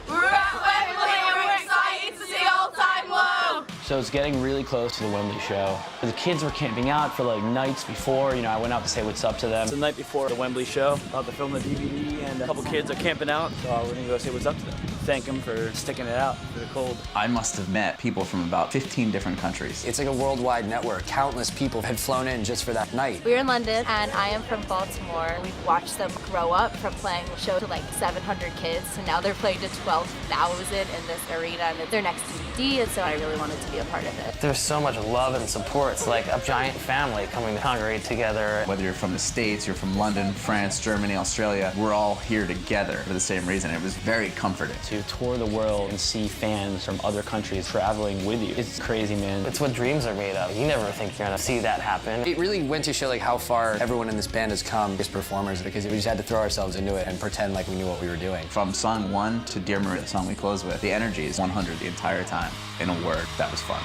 We're at Wembley and we're excited to see All Time Low! So it's getting really close to the Wembley show. The kids were camping out for like nights before. You know, I went out to say what's up to them. It's the night before the Wembley show. About to film the DVD, and a couple kids are camping out, so we're gonna go say what's up to them. Thank them for sticking it out for the cold. I must have met people from about 15 different countries. It's like a worldwide network. Countless people had flown in just for that night. We're in London, and I am from Baltimore. We've watched them grow up from playing a show to like 700 kids, and now they're playing to 12,000 in this arena, and it's their next DVD, and so I really wanted to be a part of it. There's so much love and support. It's like a giant family coming to congregate together. Whether you're from the States, you're from London, France, Germany, Australia, we're all here together for the same reason. It was very comforting. To tour the world and see fans from other countries traveling with you. It's crazy, man. It's what dreams are made of. You never think you're gonna see that happen. It really went to show like how far everyone in this band has come as performers, because we just had to throw ourselves into it and pretend like we knew what we were doing. From song 1 to Dear Maria, the song we close with, the energy is 100 the entire time. In a word, that was fun.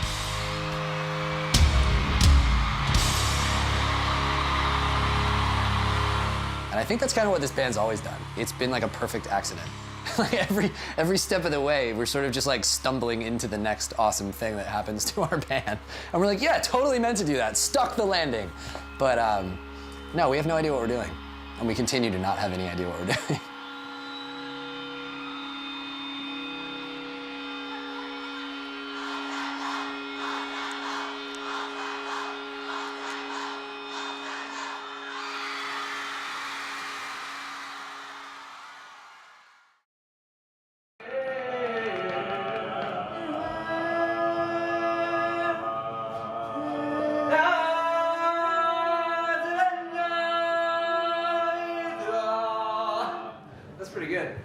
And I think that's kind of what this band's always done. It's been like a perfect accident. Like every step of the way, we're sort of just like stumbling into the next awesome thing that happens to our band. And we're like, yeah, totally meant to do that. Stuck the landing. But no, we have no idea what we're doing. And we continue to not have any idea what we're doing. That's pretty good.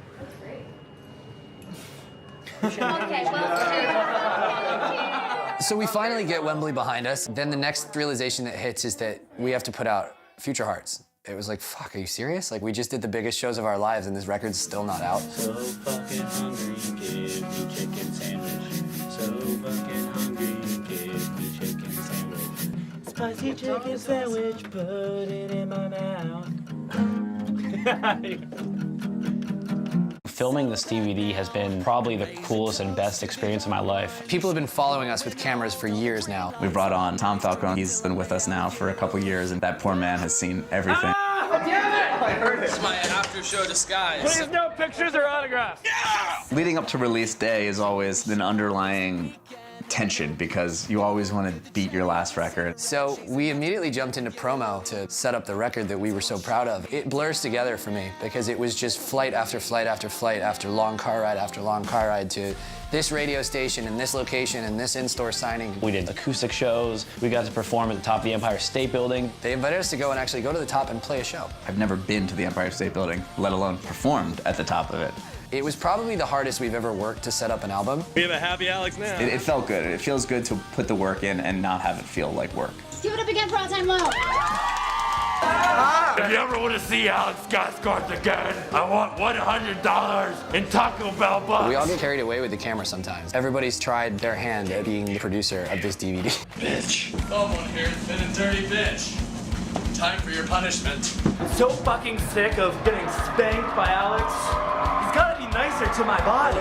So we finally get Wembley behind us. Then the next realization that hits is that we have to put out Future Hearts. It was like, fuck, are you serious? Like, we just did the biggest shows of our lives and this record's still not out. So fucking hungry, give me chicken sandwich. So fucking hungry, give me chicken sandwich. Spicy chicken sandwich, put it in my mouth. Filming this DVD has been probably the coolest and best experience of my life. People have been following us with cameras for years now. We brought on Tom Falcone. He's been with us now for a couple years, and that poor man has seen everything. Damn it! I heard it. It's my after-show disguise. Please no pictures or autographs. Leading up to release day is always an underlying tension because you always want to beat your last record. So we immediately jumped into promo to set up the record that we were so proud of. It blurs together for me because it was just flight after flight after flight after long car ride after long car ride to this radio station and this location and this in-store signing. We did acoustic shows. We got to perform at the top of the Empire State Building. They invited us to go and actually go to the top and play a show. I've never been to the Empire State Building, let alone performed at the top of it. It was probably the hardest we've ever worked to set up an album. We have a happy Alex now. It felt good. It feels good to put the work in and not have it feel like work. Give it up again for All Time Low. If you ever want to see Alex Skarsgård again, I want $100 in Taco Bell bucks. We all get carried away with the camera sometimes. Everybody's tried their hand at being the producer of this DVD. Bitch. Someone here's been a dirty bitch. Time for your punishment. I'm so fucking sick of getting spanked by Alex. He's gotta be nicer to my body.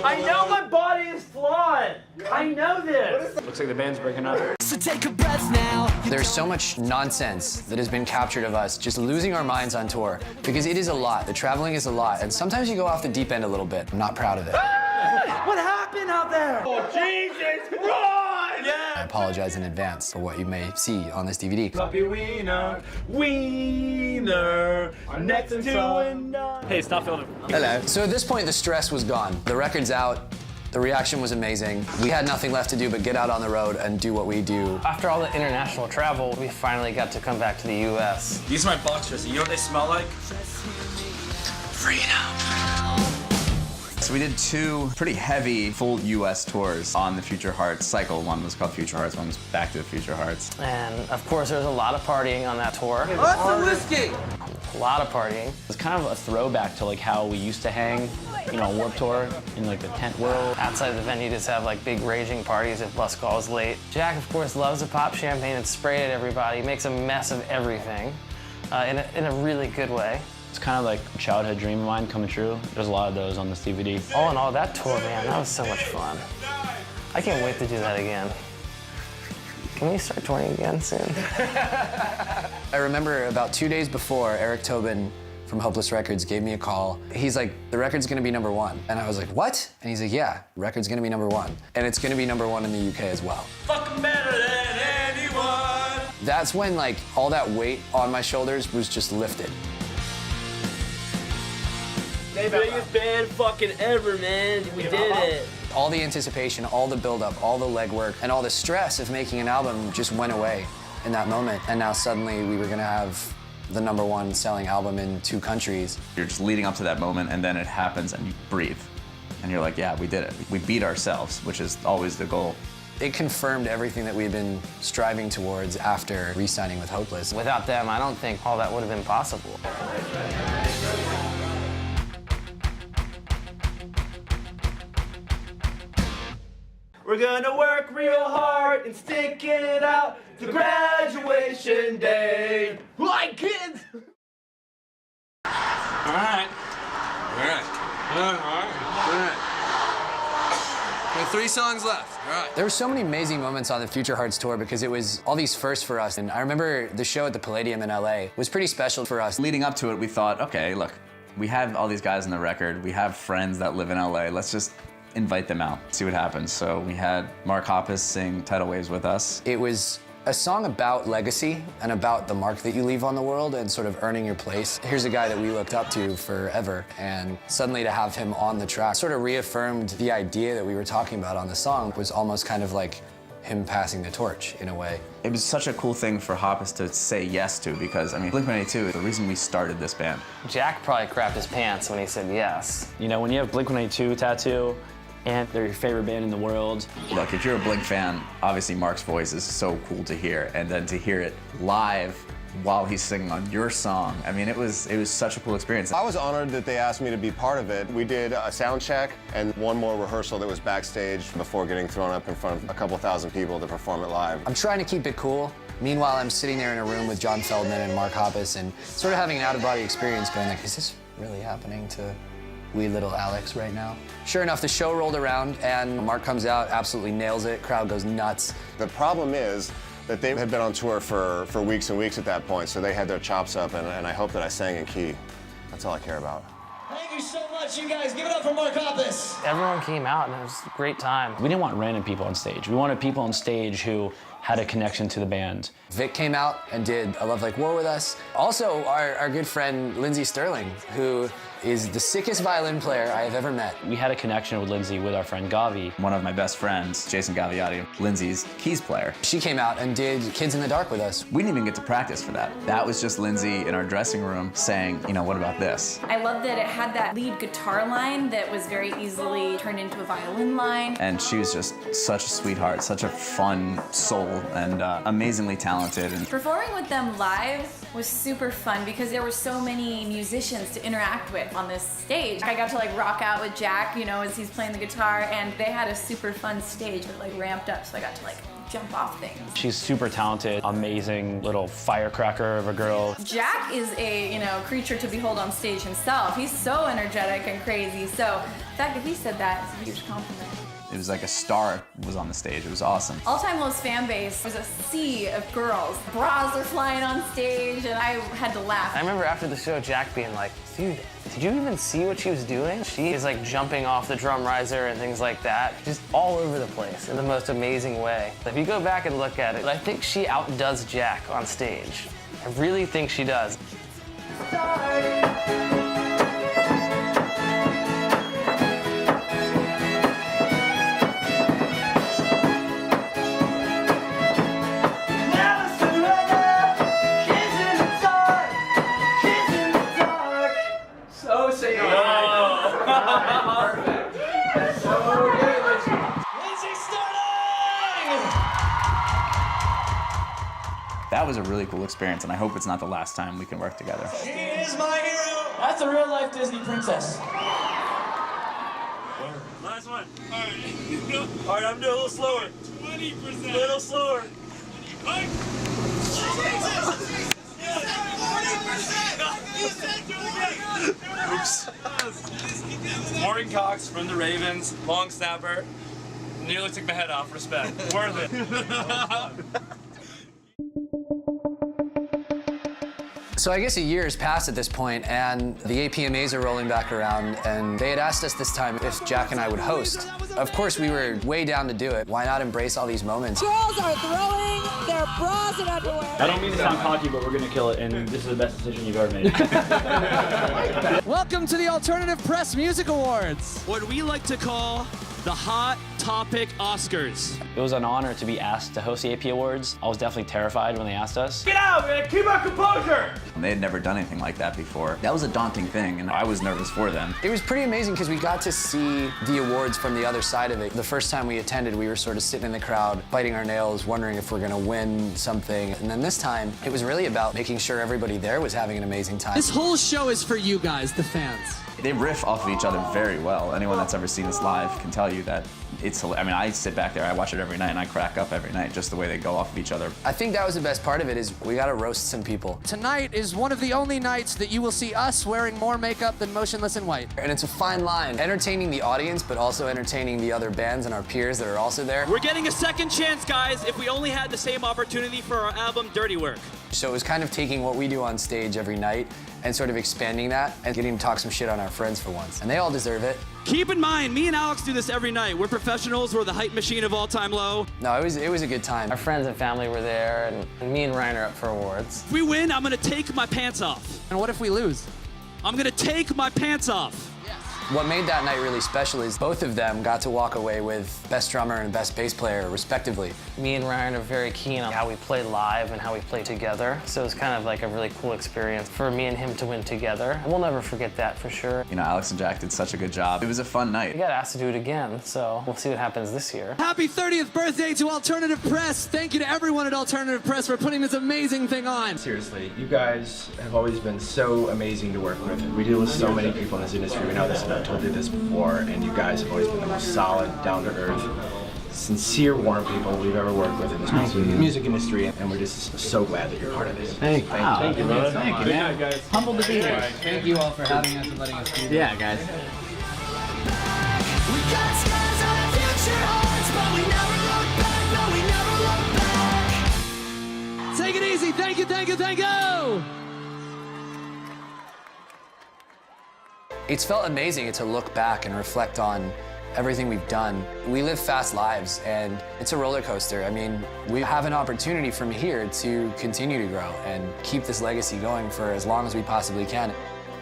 I know my body is flawed. I know this. Looks like the band's breaking up. So take a breath now. There's so much nonsense that has been captured of us just losing our minds on tour because it is a lot. The traveling is a lot, and sometimes you go off the deep end a little bit. I'm not proud of it. What happened out there? Oh, Jesus Christ! Yeah. I apologize in advance for what you may see on this DVD. Puppy wiener, wiener, next to a... Hey, stop filming. Hello. So at this point, the stress was gone. The record's out. The reaction was amazing. We had nothing left to do but get out on the road and do what we do. After all the international travel, we finally got to come back to the U.S. These are my boxers. You know what they smell like? Freedom. So we did two pretty heavy full US tours on the Future Hearts cycle. One was called Future Hearts, one was Back to the Future Hearts. And of course, there was a lot of partying on that tour. What's the whiskey? A lot of partying. It's kind of a throwback to like how we used to hang, you know, on Warped Tour in like the tent world. Outside the venue, just have like big raging parties if bus calls late. Jack, of course, loves to pop champagne and spray it at everybody. He makes a mess of everything in a really good way. It's kind of like a childhood dream of mine coming true. There's a lot of those on this DVD. All in all, that tour, man, that was so much fun. I can't wait to do that again. Can we start touring again soon? I remember about 2 days before, Eric Tobin from Hopeless Records gave me a call. He's like, the record's gonna be #1. And I was like, what? And he's like, yeah, the record's gonna be #1. And it's gonna be #1 in the UK as well. Fucking better than anyone. That's when like all that weight on my shoulders was just lifted. Biggest band fucking ever, man. We did it. All the anticipation, all the buildup, all the legwork, and all the stress of making an album just went away in that moment. And now suddenly we were gonna have the #1 selling album in 2 countries. You're just leading up to that moment, and then it happens, and you breathe. And you're like, yeah, we did it. We beat ourselves, which is always the goal. It confirmed everything that we had been striving towards after re-signing with Hopeless. Without them, I don't think all that would have been possible. We're gonna work real hard and stick it out to graduation day. Like kids! All right. We have 3 songs left. All right. There were so many amazing moments on the Future Hearts tour because it was all these firsts for us. And I remember the show at the Palladium in LA was pretty special for us. Leading up to it, we thought, okay, look, we have all these guys on the record. We have friends that live in LA. Let's just invite them out, see what happens. So we had Mark Hoppus sing Tidal Waves with us. It was a song about legacy and about the mark that you leave on the world and sort of earning your place. Here's a guy that we looked up to forever, and suddenly to have him on the track sort of reaffirmed the idea that we were talking about on the song. It was almost kind of like him passing the torch in a way. It was such a cool thing for Hoppus to say yes to because, I mean, Blink-182 is the reason we started this band. Jack probably crapped his pants when he said yes. You know, when you have Blink-182 tattoo, and they're your favorite band in the world. Look, if you're a Blink fan, obviously Mark's voice is so cool to hear, and then to hear it live while he's singing on your song, I mean, it was such a cool experience. I was honored that they asked me to be part of it. We did a sound check and one more rehearsal that was backstage before getting thrown up in front of a couple thousand people to perform it live. I'm trying to keep it cool, Meanwhile, I'm sitting there in a room with John Feldman and Mark Hoppus and sort of having an out-of-body experience going like, is this really happening to wee little Alex right now? Sure enough, the show rolled around and Mark comes out, absolutely nails it, crowd goes nuts. The problem is that they had been on tour for weeks and weeks at that point, so they had their chops up, and I hope that I sang in key. That's all I care about. Thank you so much, you guys. Give it up for Mark Hoppus. Everyone came out and it was a great time. We didn't want random people on stage. We wanted people on stage who had a connection to the band. Vic came out and did A Love Like War with us. Also, our good friend Lindsey Sterling, who is the sickest violin player I have ever met. We had a connection with Lindsey with our friend Gavi. One of my best friends, Jason Gaviotti, Lindsey's keys player. She came out and did Kids in the Dark with us. We didn't even get to practice for that. That was just Lindsey in our dressing room saying, you know, what about this? I love that it had that lead guitar line that was very easily turned into a violin line. And she was just such a sweetheart, such a fun soul, and amazingly talented. And Performing with them live was super fun because there were so many musicians to interact with on this stage. I got to like rock out with Jack, you know, as he's playing the guitar, and they had a super fun stage that like ramped up, so I got to like jump off things. She's super talented, amazing little firecracker of a girl. Jack is a, you know, creature to behold on stage himself. He's so energetic and crazy, so the fact that he said that is a huge compliment. it was like a star was on the stage. It was awesome. All Time Low's fan base was a sea of girls. Bras were flying on stage, and I had to laugh. I remember after the show, Jack being like, dude, did you even see what she was doing? She is like jumping off the drum riser and things like that, just all over the place in the most amazing way. If you go back and look at it, I think she outdoes Jack on stage. I really think she does. That was a really cool experience, and I hope it's not the last time we can work together. She is my hero. That's a real-life Disney princess. Last one. All right, I'm doing a little slower. 20%. A little slower. Oops. Morgan Cox from the Ravens, long snapper. Nearly took my head off. Respect. Worth it. So I guess a year has passed at this point, and the APMAs are rolling back around, and they had asked us this time if Jack and I would host. Of course, we were way down to do it. Why not embrace all these moments? Girls are throwing their bras and underwear. I don't mean to sound cocky, but we're gonna kill it, and this is the best decision you've ever made. Welcome to the Alternative Press Music Awards. What we like to call the Hot Topic Oscars. It was an honor to be asked to host the AP Awards. I was definitely terrified when they asked us. Get out, man! Keep our composure! They had never done anything like that before. That was a daunting thing, and I was nervous for them. It was pretty amazing because we got to see the awards from the other side of it. The first time we attended, we were sort of sitting in the crowd, biting our nails, wondering if we're gonna win something. And then this time, it was really about making sure everybody there was having an amazing time. This whole show is for you guys, the fans. They riff off of each other very well. Anyone that's ever seen us live can tell you that it's, I mean, I sit back there, I watch it every night, and I crack up every night just the way they go off of each other. I think that was the best part of it, is we gotta roast some people. Tonight is one of the only nights that you will see us wearing more makeup than Motionless in White. And it's a fine line, entertaining the audience, but also entertaining the other bands and our peers that are also there. We're getting a second chance, guys, if we only had the same opportunity for our album, Dirty Work. So it was kind of taking what we do on stage every night and sort of expanding that and getting to talk some shit on our friends for once. And they all deserve it. Keep in mind, me and Alex do this every night. We're professionals, we're the hype machine of All Time Low. No, it was a good time. Our friends and family were there, and me and Ryan are up for awards. If we win, I'm gonna take my pants off. And what if we lose? I'm gonna take my pants off. What made that night really special is both of them got to walk away with Best Drummer and Best Bass Player, respectively. Me and Ryan are very keen on how we play live and how we play together. So it's kind of like a really cool experience for me and him to win together. We'll never forget that for sure. You know, Alex and Jack did such a good job. It was a fun night. We got asked to do it again, so we'll see what happens this year. Happy 30th birthday to Alternative Press. Thank you to everyone at Alternative Press for putting this amazing thing on. Seriously, you guys have always been so amazing to work with. We deal with so many people in this industry. We know this, and I've told you this before, and you guys have always been the most solid, down-to-earth, sincere, warm people we've ever worked with in this music industry, and we're just so glad that you're part of this. Thank you, brother. Thank you, Good man. night, guys. Humbled to be here. Thank you all for having us and letting us do this. Yeah, guys. We got scars on our future hearts, but we never look back, no, we never look back. Take it easy. Thank you, thank you, thank you. It's felt amazing to look back and reflect on everything we've done. We live fast lives, and it's a roller coaster. I mean, we have an opportunity from here to continue to grow and keep this legacy going for as long as we possibly can.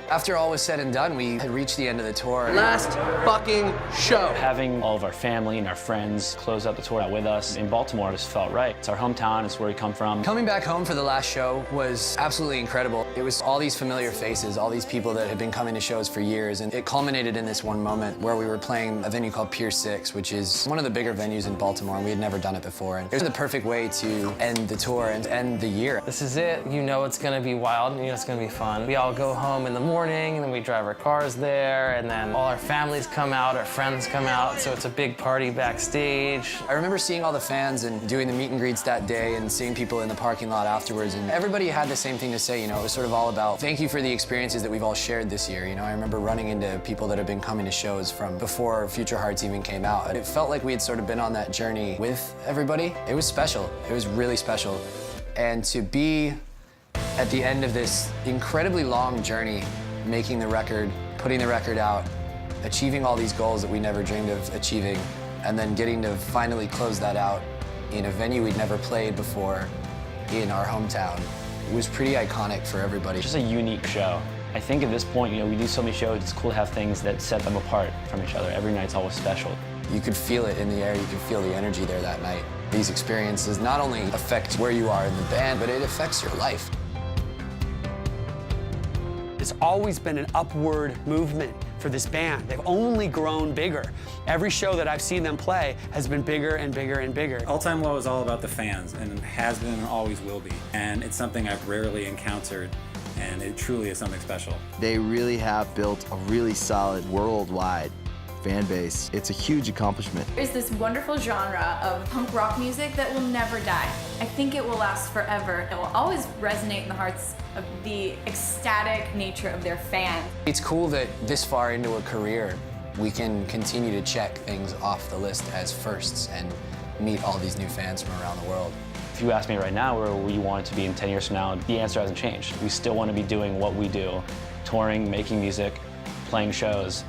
After all was said and done, we had reached the end of the tour. Last fucking show. Having all of our family and our friends close out the tour out with us in Baltimore just felt right. It's our hometown, it's where we come from. Coming back home for the last show was absolutely incredible. It was all these familiar faces, all these people that had been coming to shows for years, and it culminated in this one moment where we were playing a venue called Pier 6, which is one of the bigger venues in Baltimore, and we had never done it before. And it was the perfect way to end the tour and end the year. This is it. You know it's gonna be wild, you know it's gonna be fun. We all go home in the morning, and then we drive our cars there, and then all our families come out, our friends come out, so it's a big party backstage. I remember seeing all the fans and doing the meet and greets that day and seeing people in the parking lot afterwards, and everybody had the same thing to say, you know, it was sort of all about thank you for the experiences that we've all shared this year. You know, I remember running into people that have been coming to shows from before Future Hearts even came out, and it felt like we had sort of been on that journey with everybody. It was special. It was really special. And to be at the end of this incredibly long journey, making the record, putting the record out, achieving all these goals that we never dreamed of achieving, and then getting to finally close that out in a venue we'd never played before in our hometown was pretty iconic for everybody. Just a unique show. I think at this point, you know, we do so many shows, it's cool to have things that set them apart from each other. Every night's always special. You could feel it in the air, you could feel the energy there that night. These experiences not only affect where you are in the band, but it affects your life. It's always been an upward movement for this band. They've only grown bigger. Every show that I've seen them play has been bigger and bigger and bigger. All Time Low is all about the fans, and has been and always will be. And it's something I've rarely encountered, and it truly is something special. They really have built a really solid worldwide fan base. It's a huge accomplishment. There's this wonderful genre of punk rock music that will never die. I think it will last forever. It will always resonate in the hearts of the ecstatic nature of their fans. It's cool that this far into a career, we can continue to check things off the list as firsts and meet all these new fans from around the world. If you ask me right now where we want it to be in 10 years from now, the answer hasn't changed. We still want to be doing what we do, touring, making music, playing shows.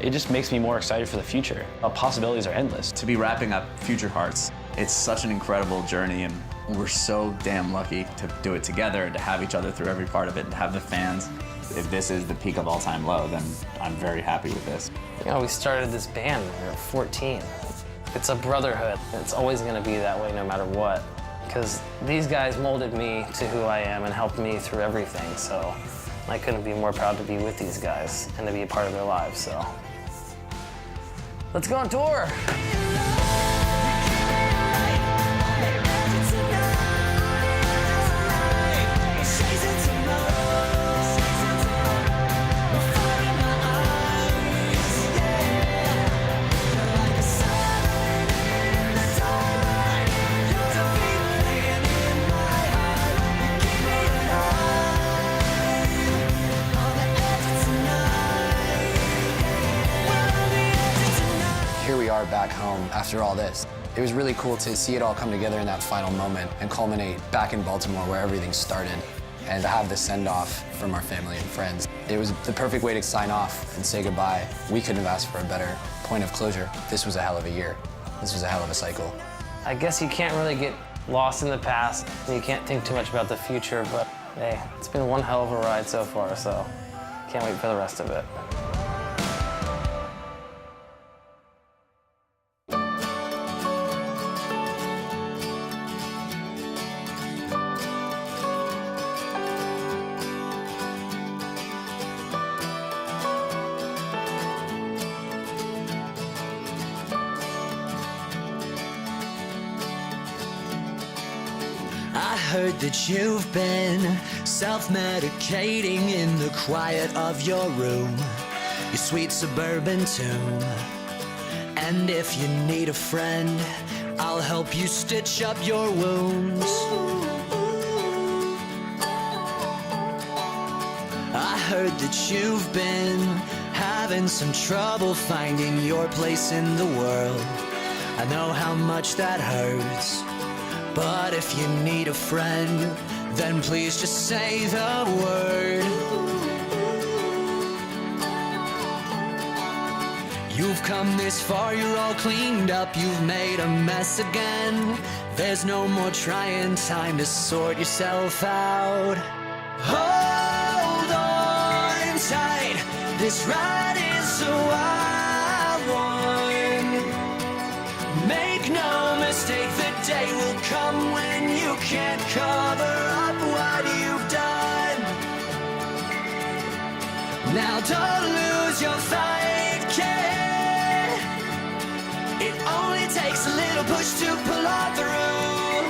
It just makes me more excited for the future. The possibilities are endless. To be wrapping up Future Hearts, it's such an incredible journey, and we're so damn lucky to do it together and to have each other through every part of it and have the fans. If this is the peak of All Time Low, then I'm very happy with this. You know, we started this band when we were 14. It's a brotherhood. It's always gonna be that way no matter what. Because these guys molded me to who I am and helped me through everything, so I couldn't be more proud to be with these guys and to be a part of their lives, so. Let's go on tour. Back home after all this. It was really cool to see it all come together in that final moment and culminate back in Baltimore where everything started, and to have the send-off from our family and friends. It was the perfect way to sign off and say goodbye. We couldn't have asked for a better point of closure. This was a hell of a year. This was a hell of a cycle. I guess you can't really get lost in the past. You can't think too much about the future, but hey, it's been one hell of a ride so far, so can't wait for the rest of it. I heard that you've been self-medicating in the quiet of your room, your sweet suburban tomb. And if you need a friend, I'll help you stitch up your wounds. I heard that you've been having some trouble finding your place in the world. I know how much that hurts, but if you need a friend, then please just say the word. You've come this far, you're all cleaned up, you've made a mess again. There's no more trying, time to sort yourself out. Hold on tight, this ride is a wild one. Make no mistake, the day will come when you can't cover up what you've done. Now don't lose your fight, kid. It only takes a little push to pull on through.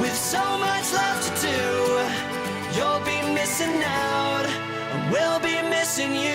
With so much left to do, you'll be missing out, and we'll be missing you.